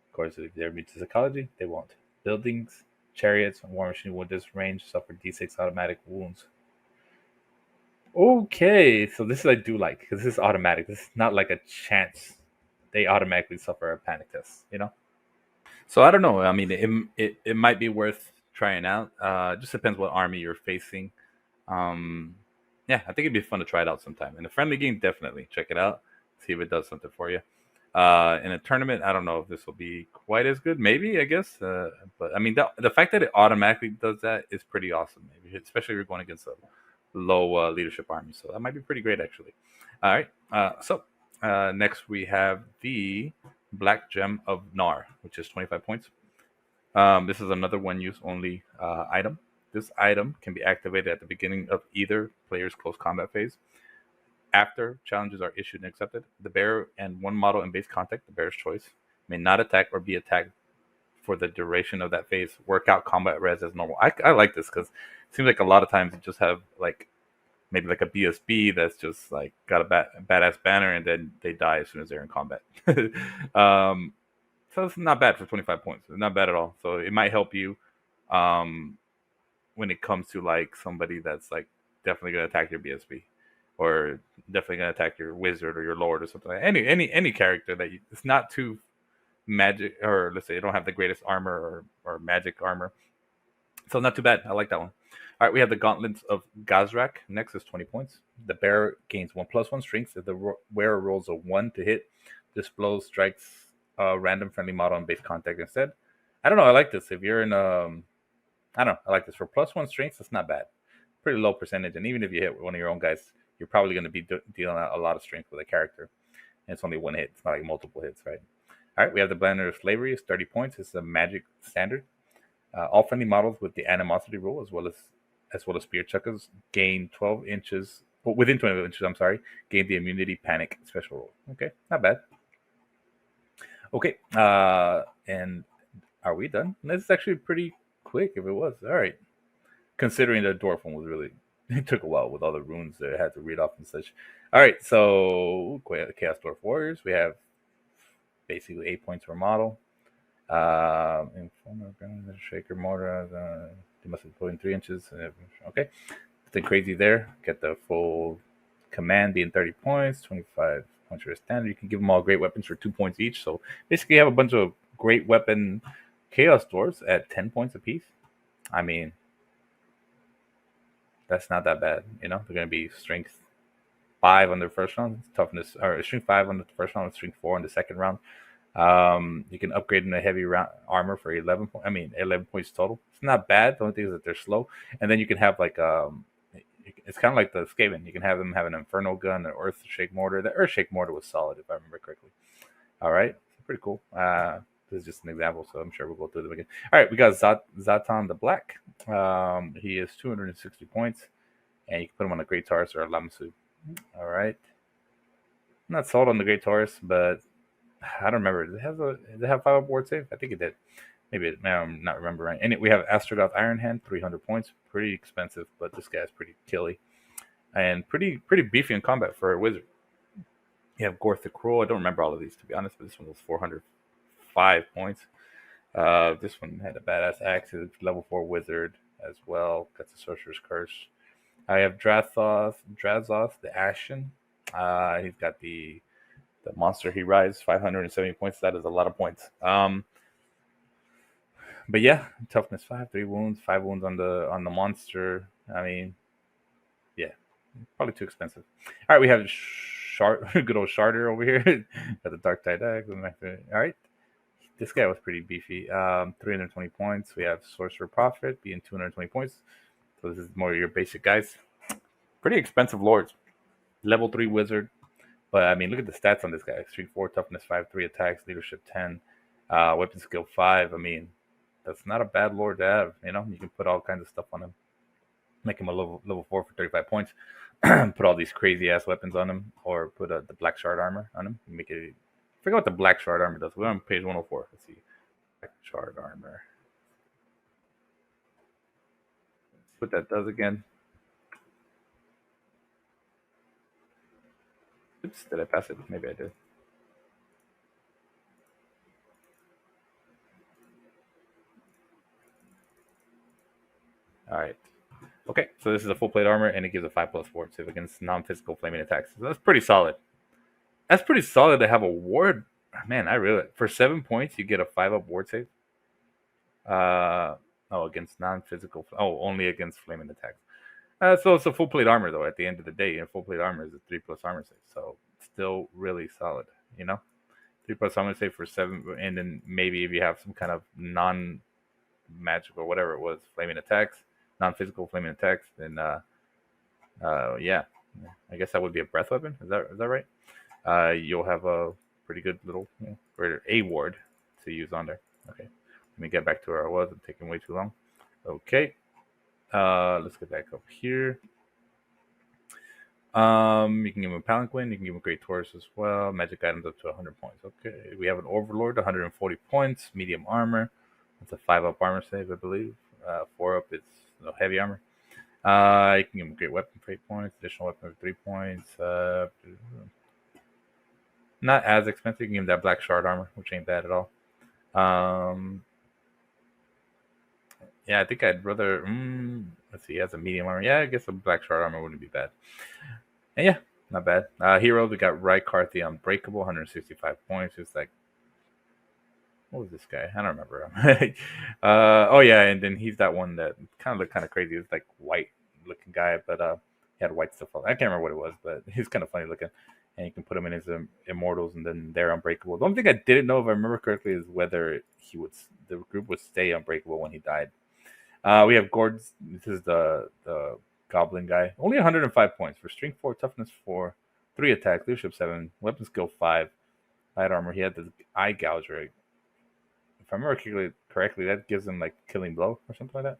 Of course, if they're immune to psychology, they won't. Buildings, chariots, and war machine with this range suffer D6 automatic wounds. Okay, so this I do like because this is automatic. This is not like a chance. They automatically suffer a panic test, So I don't know. I mean, it might be worth trying out. It just depends what army you're facing. Yeah, I think it'd be fun to try it out sometime. In a friendly game, definitely check it out. See if it does something for you. In a tournament, I don't know if this will be quite as good. Maybe, I guess. But I mean, the fact that it automatically does that is pretty awesome. Maybe, especially if you're going against a low leadership army. So that might be pretty great, actually. All right. So next we have the Black Gem of Nar, which is 25 points. This is another one-use only item. This item can be activated at the beginning of either player's close combat phase. After challenges are issued and accepted, the bearer and one model in base contact, the bearer's choice, may not attack or be attacked for the duration of that phase. Work out combat res as normal. I like this because it seems like a lot of times you just have maybe like a BSB that's just like got a badass banner and then they die as soon as they're in combat. So it's not bad for 25 points. It's not bad at all. So it might help you when it comes to like somebody that's like definitely going to attack your BSB or definitely going to attack your wizard or your lord or something. Any character that it's not too magic, or let's say you don't have the greatest armor or magic armor. So not too bad. I like that one. All right, we have the Gauntlets of Gazrak. Next is 20 points. The bearer gains 1+1 strength. If the wearer rolls a 1 to hit, this blow strikes a random friendly model on base contact instead. I don't know. I like this. If you're in I don't know. I like this for +1 strength. That's not bad. Pretty low percentage. And even if you hit one of your own guys, you're probably going to be dealing out a lot of strength with a character. And it's only 1 hit. It's not like multiple hits, right? All right, we have the Banner of Slavery. It's 30 points. It's a magic standard. All friendly models with the animosity rule, as well as spear chuckers, gain 12 inches. Well, within 12 inches, I'm sorry, gain the immunity panic special rule. Okay, not bad. Okay, and are we done? This is actually pretty quick. If it was, all right. Considering the dwarf one was really, it took a while with all the runes that I had to read off and such. All right, so Chaos Dwarf Warriors. We have basically 8 points per model. Shaker mortar. They must have put in 3 inches. Okay, nothing crazy there. Get the full command being 30 points, 25 points for a standard. You can give them all great weapons for 2 points each. So basically, you have a bunch of great weapon Chaos Dwarfs at 10 points apiece. I mean, that's not that bad. They're going to be strength 5 on the first round, toughness, or strength 5 on the first round, strength 4 on the second round. You can upgrade in a heavy armor for 11 points total. It's not bad. The only thing is that they're slow. And then you can have like it's kind of like the Skaven. You can have them have an Inferno gun, an Earth Shake Mortar. The Earth Shake Mortar was solid if I remember correctly. All right, pretty cool. This is just an example, so I'm sure we'll go through them again. All right, we got Zatan the Black. He is 260 points, and you can put him on the Great Taurus or a Lamsu. All right. I'm not sold on the Great Taurus, but I don't remember. Does it have 5-up ward save? I think it did. Maybe I'm not remembering. And we have Astrogoth Ironhand, 300 points. Pretty expensive, but this guy's pretty killy. And pretty beefy in combat for a wizard. You have Gorth the Cruel. I don't remember all of these, to be honest, but this one was 405 points. This one had a badass axe. It's level 4 wizard as well. Got the Sorcerer's Curse. I have Drazoth the Ashen. He's got the monster he rides, 570 points. That is a lot of points. But yeah, toughness 5, 3 wounds, 5 wounds on the monster. I mean, yeah, probably too expensive. All right, we have good old Sharder over here. Got the Dark Tide deck. All right, this guy was pretty beefy. 320 points. We have Sorcerer Prophet being 220 points. So this is more your basic guys. Pretty expensive lords. Level 3 wizard. But I mean, look at the stats on this guy. Strength 4, toughness 5, 3 attacks, leadership 10, weapon skill 5. I mean, that's not a bad lord to have. You know, you can put all kinds of stuff on him. Make him a level 4 for 35 points. Put all these crazy ass weapons on him, or put the black shard armor on him. Make it. Forget what the black shard armor does. We're on page 104. Let's see. Black shard armor. What that does again. Oops, did I pass it? Maybe I did. All right. Okay, so this is a full plate armor, and it gives a 5+ ward save against non-physical flaming attacks. So that's pretty solid. That's pretty solid to have a ward. Man, I really for 7 points you get a 5-up ward save. Against non-physical. Only against flaming attacks. So it's a full plate armor though. At the end of the day, a full plate armor is a 3+ armor save. So still really solid. You know, 3+ armor save for 7, and then maybe if you have some kind of non-magic or whatever it was, flaming attacks, non-physical flaming attacks, then yeah, I guess that would be a breath weapon. Is that right? You'll have a pretty good little a ward to use on there. Okay, let me get back to where I was. I'm taking way too long. Okay, let's get back up here. You can give him a palanquin. You can give him a Great Taurus as well. Magic items up to 100 points. Okay, we have an Overlord, 140 points, medium armor. It's a 5-up armor save, I believe. 4-up is heavy armor. You can give him a great weapon for 8 points, additional weapon for 3 points. Not as expensive. You can give him that black shard armor, which ain't bad at all. Yeah, I think I'd rather. Let's see, he has a medium armor. Yeah, I guess a black shard armor wouldn't be bad. And yeah, not bad. Heroes, we got Rykarth the Unbreakable, 165 points. It's like, what was this guy? I don't remember him. Yeah, and then he's that one that kind of looked kind of crazy. It's like white looking guy, but he had white stuff on. I can't remember what it was, but he's kind of funny looking. And you can put him in his immortals, and then they're unbreakable. The only thing I didn't know, if I remember correctly, is whether the group would stay unbreakable when he died. We have Gord's. This is the goblin guy. Only 105 points for strength 4, toughness 4, 3 attack, leadership 7, weapon skill 5, light armor. He had the eye gouger. If I remember correctly, that gives him like killing blow or something like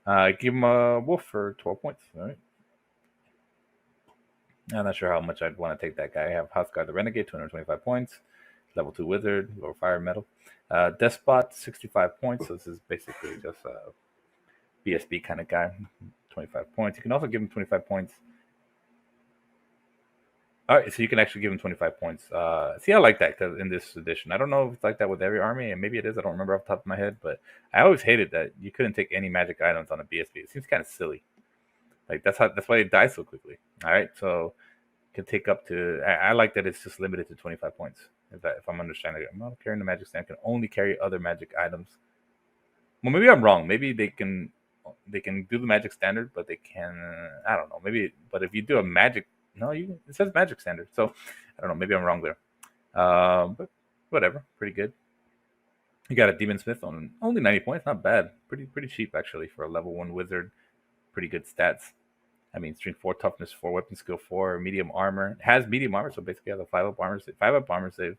that. Give him a wolf for 12 points. All right. I'm not sure how much I'd want to take that guy. I have Houseguard the Renegade, 225 points. Level 2 Wizard, lower fire metal. Despot, 65 points. So this is basically just a BSB kind of guy. 25 points. You can also give him 25 points. All right, so you can actually give him 25 points. See, I like that in this edition. I don't know if it's like that with every army, and maybe it is. I don't remember off the top of my head, but I always hated that you couldn't take any magic items on a BSB. It seems kind of silly. Like that's why they die so quickly. All right, so you can take up to. I like that it's just limited to 25 points. If I'm understanding it, I'm not carrying the magic stand. Can only carry other magic items. Well, maybe I'm wrong. Maybe they can do the magic standard, but they can. I don't know. Maybe, but if you do a magic. No, it says magic standard. So I don't know. Maybe I'm wrong there. But whatever. Pretty good. You got a Demon Smith on only 90 points. Not bad. Pretty cheap actually for a level 1 wizard. Pretty good stats. I mean, strength 4, toughness 4, weapon skill 4, medium armor. It has medium armor, so basically has a 5-up armor save. 5-up armor save.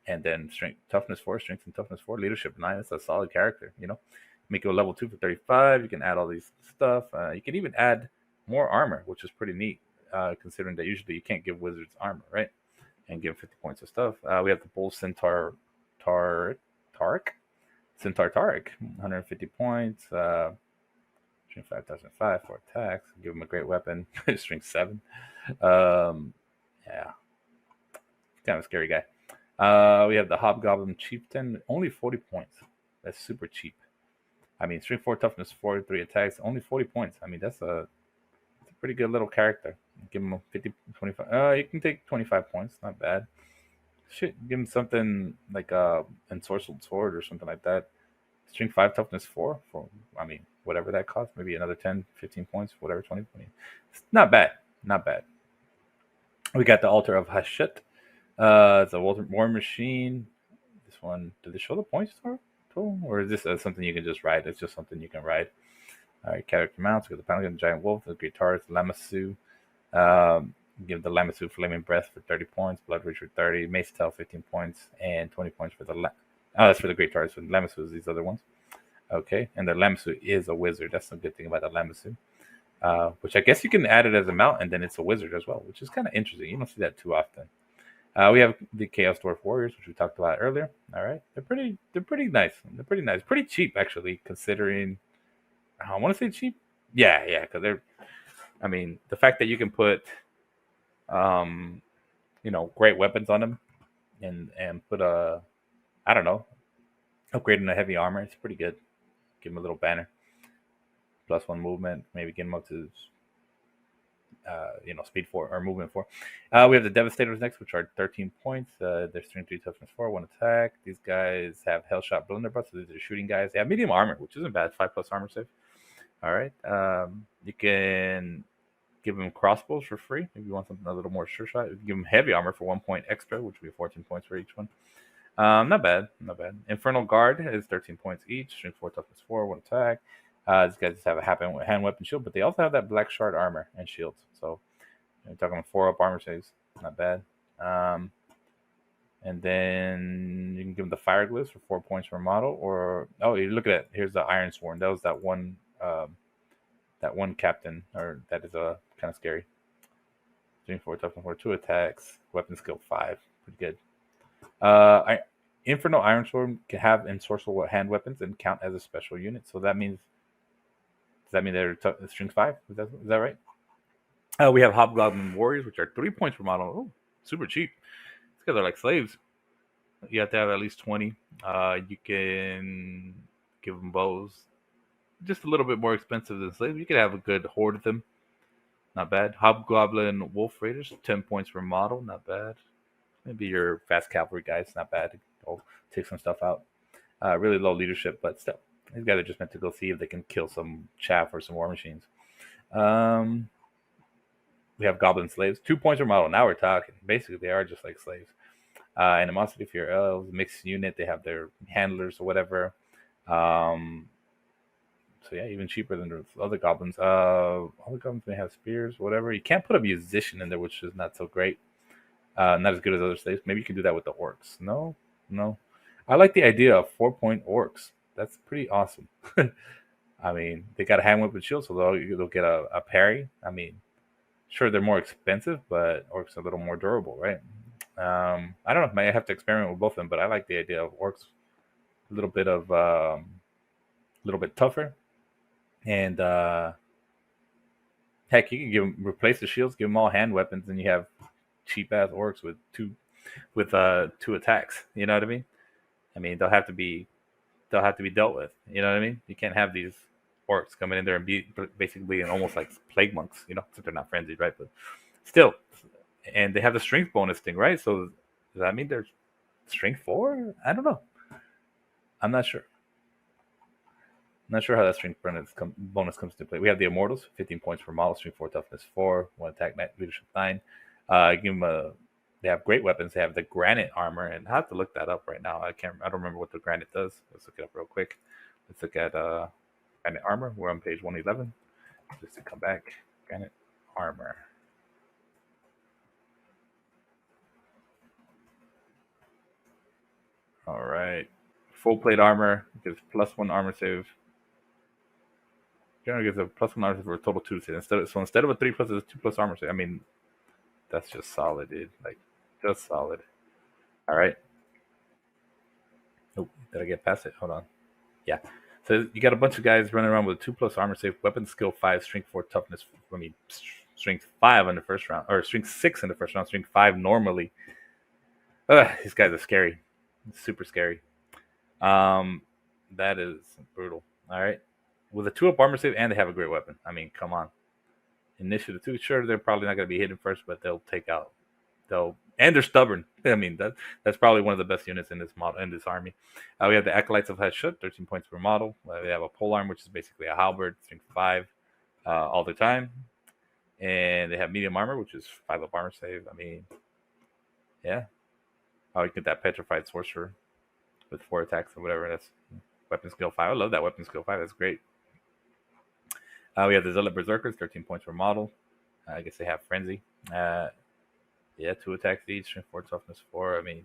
and then strength, toughness 4, strength and toughness 4, leadership 9. That's a solid character, you know. Make it a level 2 for 35. You can add all these stuff. You can even add more armor, which is pretty neat, considering that usually you can't give wizards armor, right? And give 50 points of stuff. We have the Bull Centaur Tarek? Centaur Tarek, 150 points. Strength 5005 for attacks. Give him a great weapon. Strength 7. Yeah. Kind of a scary guy. We have the Hobgoblin Chieftain, only 40 points. That's super cheap. I mean, strength 4, toughness 4, 3 attacks, only 40 points. I mean, that's a pretty good little character. Give him 50, 25. You can take 25 points. Not bad. Shit, give him something like a ensorcelled sword or something like that. Strength 5, toughness 4. I mean, whatever that costs. Maybe another 10, 15 points, whatever, 20. It's not bad. Not bad. We got the Altar of Hashut. It's a War Machine. This one, did they show the points total? Or is this something you can just ride? It's just something you can ride. All right, character mounts. We got the Paladin, the Giant Wolf, the Great Taurus, Lamassu. Give the Lamassu Flaming Breath for 30 points, Blood Rage for 30, Mace Tail 15 points, and 20 points for the that's for the Great Taurus. So Lamassu is these other ones. Okay, and the Lamassu is a wizard. That's the good thing about the Lamassu. Which I guess you can add it as a mount, and then it's a wizard as well, which is kind of interesting. You don't see that too often. We have the Chaos Dwarf Warriors, which we talked about earlier. All right, they're pretty nice. They're pretty nice, pretty cheap actually, considering. I want to say cheap. Yeah, because they're. I mean, the fact that you can put, great weapons on them, and put I don't know, upgrading the heavy armor. It's pretty good. Give them a little banner, +1 movement. Maybe get them up to. Speed 4 or movement 4. We have the Devastators next, which are 13 points. They're strength 3, toughness 4, 1 attack. These guys have Hellshot Blunderbuss, so these are shooting guys. They have medium armor, which isn't bad. 5+ armor save. All right. You can give them crossbows for free if you want something a little more sure shot. Give them heavy armor for 1 point extra, which would be 14 points for each one. Not bad. Infernal Guard is 13 points each. Strength 4, toughness 4, 1 attack. These guys just have a hand weapon shield, but they also have that black shard armor and shields. So you're talking 4-up armor saves. Not bad. And then you can give them the Fire Glyphs for 4 points per model. Or you look at it. Here's the Iron Sworn. That was that one captain, or that is kind of scary. Strength 4, toughness 4, 2 attacks, weapon skill 5. Pretty good. Infernal Iron Sword can have ensorcelled hand weapons and count as a special unit. So that means. Does that mean they're strength 5? Is that right? We have Hobgoblin Warriors, which are 3 points per model. Oh, super cheap. These guys are like slaves. You have to have at least 20. You can give them bows. Just a little bit more expensive than slaves. You could have a good horde of them. Not bad. Hobgoblin Wolf Raiders, 10 points per model. Not bad. Maybe your fast cavalry guys. Not bad. I'll take some stuff out. Really low leadership, but still. These guys are just meant to go see if they can kill some chaff or some war machines. We have Goblin Slaves. 2 points per model. Now we're talking. Basically, they are just like slaves. Animosity for your elves. Mixed unit. They have their handlers or whatever. So yeah, even cheaper than the other goblins. Other goblins may have spears, whatever. You can't put a musician in there, which is not so great. Not as good as other slaves. Maybe you can do that with the orcs. No. I like the idea of 4-point orcs. That's pretty awesome. I mean, they got a hand weapon shield, so they'll get a parry. I mean, sure, they're more expensive, but orcs are a little more durable, right? I don't know. I might have to experiment with both of them, but I like the idea of orcs a little bit tougher. And heck, you can replace the shields, give them all hand weapons, and you have cheap ass orcs with two attacks. You know what I mean? I mean, they'll have to be dealt with. You know what I mean? You can't have these orcs coming in there and be basically almost like plague monks, except they're not frenzied, right? But still, and they have the strength bonus thing, right? So does that mean they're strength 4? I don't know. I'm not sure. Not sure how that strength bonus comes into play. We have the Immortals, 15 points per model, strength 4, toughness 4, 1 attack, leadership 9. Give them they have great weapons. They have the granite armor, and I have to look that up right now. I don't remember what the granite does. Let's look it up real quick. Let's look at granite armor. We're on page 111. Just to come back, granite armor. All right. Full plate armor gives +1 armor save. Generally gives a +1 armor save for a total 2 save. Instead of a 3+, it's a 2+ armor save. I mean, that's just solid, dude. Like, just solid. All right. Oh, did I get past it? Hold on. Yeah. So you got a bunch of guys running around with a 2+ armor save, weapon skill 5, strength 4, toughness. I mean, strength 5 in the first round, or strength 6 in the first round, strength 5 normally. These guys are scary. Super scary. That is brutal. All right. With a 2-up armor save, and they have a great weapon. I mean, come on. Initiative 2, sure, they're probably not going to be hitting first, but they'll take out. And they're stubborn. I mean, that's probably one of the best units in this model, in this army. We have the Acolytes of Hashut, 13 points per model. We have a polearm, which is basically a halberd, strength 5 all the time. And they have medium armor, which is 5-up armor save. I mean, yeah. Oh, you get that petrified sorcerer with 4 attacks or whatever. That's weapon skill 5. I love that weapon skill 5. That's great. We have the Zealot Berserkers, 13 points per model. I guess they have Frenzy. Yeah, 2 attacks each, strength 4, toughness 4. I mean, you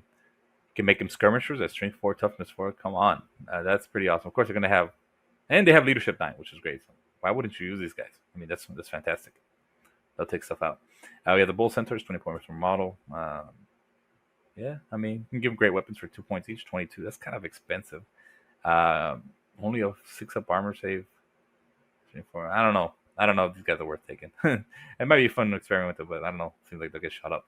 can make them skirmishers at strength 4, toughness 4. Come on. That's pretty awesome. Of course, they're going to have, and they have leadership 9, which is great. So why wouldn't you use these guys? I mean, that's fantastic. They'll take stuff out. We have the Bull Centaurs, 20 points per model. Yeah, I mean, you can give them great weapons for 2 points each, 22. That's kind of expensive. Only a 6-up armor save. 24. I don't know. I don't know if these guys are worth taking. It might be fun to experiment with it, but I don't know. Seems like they'll get shot up.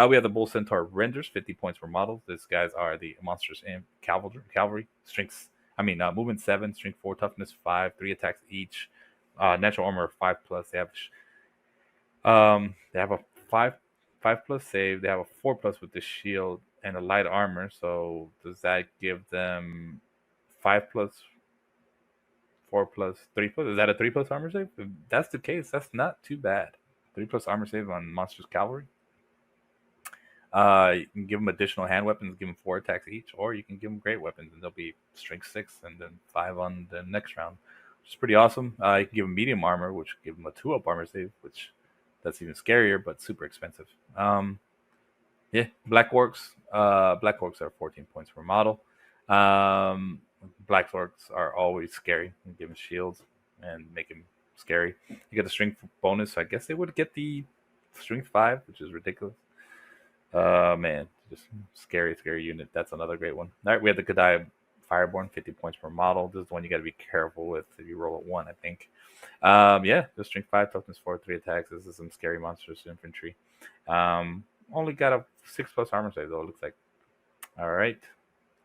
We have the Bull Centaur Renders, 50 points per model. These guys are the monsters in cavalry. Strengths. I mean, movement 7, strength 4, toughness 5, 3 attacks each. Natural armor 5+. They have a 5+ save. They have a 4+ with the shield and a light armor. So does that give them 5+? 4+, 3+. Is that a 3+ armor save? If that's the case, that's not too bad. 3+ armor save on monsters cavalry. You can give them additional hand weapons, give them 4 attacks each, or you can give them great weapons, and they'll be strength 6 and then 5 on the next round, which is pretty awesome. You can give them medium armor, which give them a 2-up armor save, which that's even scarier, but super expensive. Yeah, Black Orcs. Black Orcs are 14 points per model. Black Orcs are always scary. You give them shields and make them scary. You get the strength bonus. So I guess they would get the strength 5, which is ridiculous. Man, just scary unit. That's another great one. All right, we have the Godai Fireborn, 50 points per model. This is the one you got to be careful with if you roll a 1, I think. Yeah, the strength 5, toughness 4, 3 attacks. This is some scary monsters infantry. Only got a 6+ armor save though. It looks like. All right.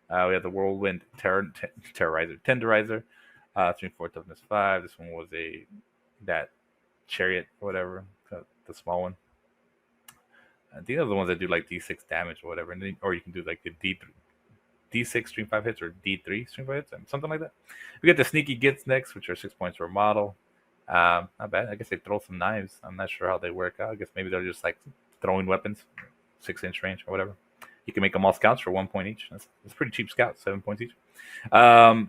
We have the Whirlwind Tenderizer, strength 4, toughness 5. This one was that chariot or whatever, the small one. These are the ones that do like D6 damage or whatever, or you can do like the D6 strength 5 hits or D3 strength 5 hits, something like that. We got the Sneaky Gits next, which are 6 points per model. Not bad. I guess they throw some knives. I'm not sure how they work out. I guess maybe they're just like throwing weapons, 6-inch range or whatever. You can make them all scouts for 1 point each. That's pretty cheap scouts, 7 points each. We have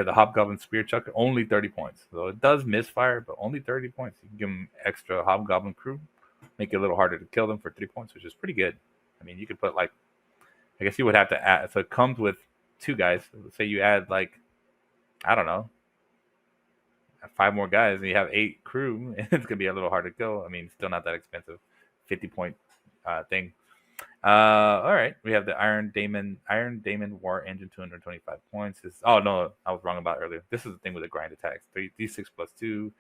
the Hobgoblin Spear Chucker, only 30 points. So it does misfire, but only 30 points. You can give them extra Hobgoblin crew, make it a little harder to kill them for 3 points, which is pretty good. I mean, you could put like, I guess you would have to add. So it comes with 2 guys. Let's say you add like, I don't know, 5 more guys, and you have 8 crew. It's gonna be a little hard to kill. I mean, still not that expensive. 50-point thing. All right, we have the Iron Daemon War Engine, 225 points. Oh no, I was wrong about earlier. This is the thing with the grind attacks, 3d6 plus 2.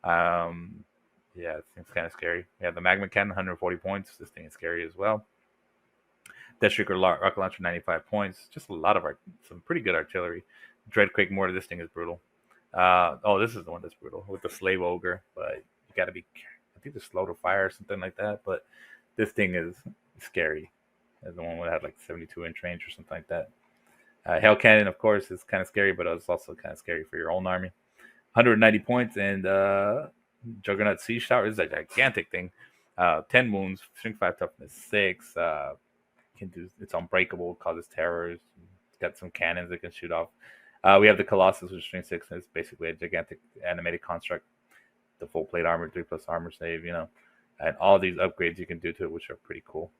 Yeah, it's kind of scary. We have the Magma Cannon, 140 points. This thing is scary as well. Deathshrieker Rocket Launcher, 95 points. Just a lot of some pretty good artillery. Dreadquake Mortar, this thing is brutal. This is the one that's brutal with the Slave Ogre, but you got to be. I think it's slow to fire or something like that. But this thing is scary. As the one that had like 72-inch range or something like that. Hell Cannon, of course, is kind of scary, but it's also kind of scary for your own army. 190 points, and Juggernaut Siege Tower is a gigantic thing. 10 wounds, strength 5, toughness 6. It's unbreakable, causes terrors. It's got some cannons that can shoot off. We have the Colossus, which is strength 6. It's basically a gigantic animated construct. The full plate armor, 3+ armor save, and all these upgrades you can do to it, which are pretty cool.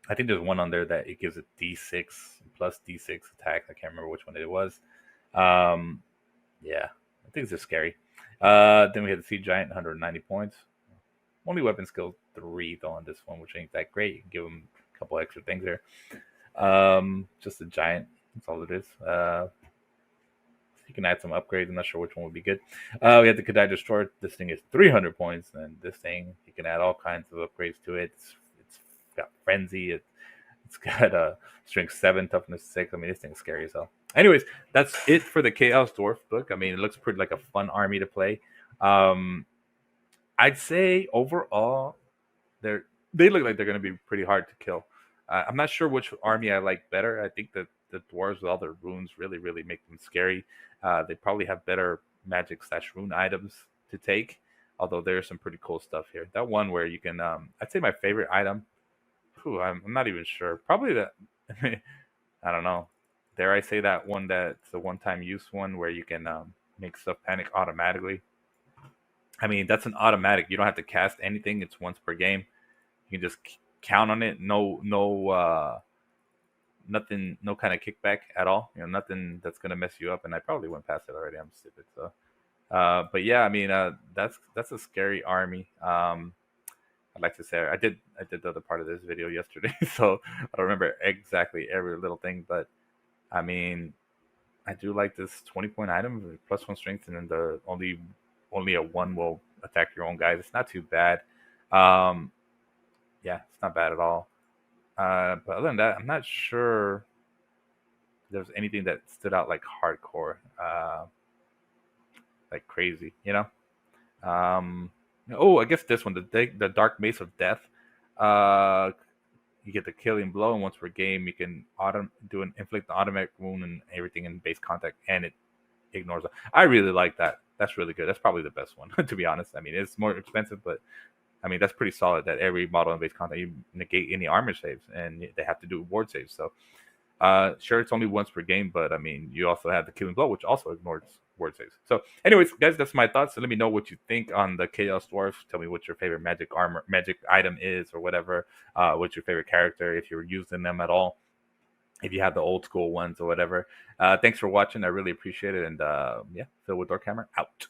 I think there's one on there that it gives a D6 plus D6 attack. I can't remember which one it was. Um, yeah, I think it's just scary. Then we had the Sea Giant, 190 points. Only weapon skill 3 though on this one, which ain't that great. You can give him a couple extra things there. Just a giant. That's all it is. You can add some upgrades. I'm not sure which one would be good. We have the Kadai Destroyer. This thing is 300 points, and this thing you can add all kinds of upgrades to it. It's got frenzy. It's got a strength 7, toughness 6. I mean, this thing's scary as hell. Anyways, that's it for the Chaos Dwarf book. I mean, it looks pretty like a fun army to play. I'd say overall, they look like they're going to be pretty hard to kill. I'm not sure which army I like better. I think that the dwarves with all their runes really make them scary. They probably have better magic / rune items to take. Although there's some pretty cool stuff here. That one where you can, I'd say my favorite item. I'm not even sure. Probably that. I don't know. Dare I say that one that's a one-time use one where you can make stuff panic automatically. I mean, that's an automatic. You don't have to cast anything. It's once per game. You can just count on it. Nothing, no kind of kickback at all. Nothing that's gonna mess you up. And I probably went past it already. I'm stupid. So, but yeah, I mean, that's a scary army. I'd like to say I did the other part of this video yesterday, so I don't remember exactly every little thing. But I mean, I do like this 20-point item, +1 strength, and then the only a 1 will attack your own guys. It's not too bad. Yeah, it's not bad at all. But other than that, I'm not sure there's anything that stood out like hardcore, like crazy, I guess this one, the Dark Mace of Death. You get the killing blow, and once per game, you can inflict an automatic wound and everything in base contact, and it ignores it. I really like that. That's really good. That's probably the best one, to be honest. I mean, it's more expensive, but I mean, that's pretty solid that every model in base contact, you negate any armor saves, and they have to do ward saves. So, sure, it's only once per game, but I mean, you also have the killing blow, which also ignores word saves. So, anyways, guys, that's my thoughts. So let me know what you think on the Chaos Dwarfs. Tell me what your favorite magic item is, or whatever. What's your favorite character, if you're using them at all, if you have the old school ones or whatever. Thanks for watching. I really appreciate it. And yeah, Phil with Dorkhammer out.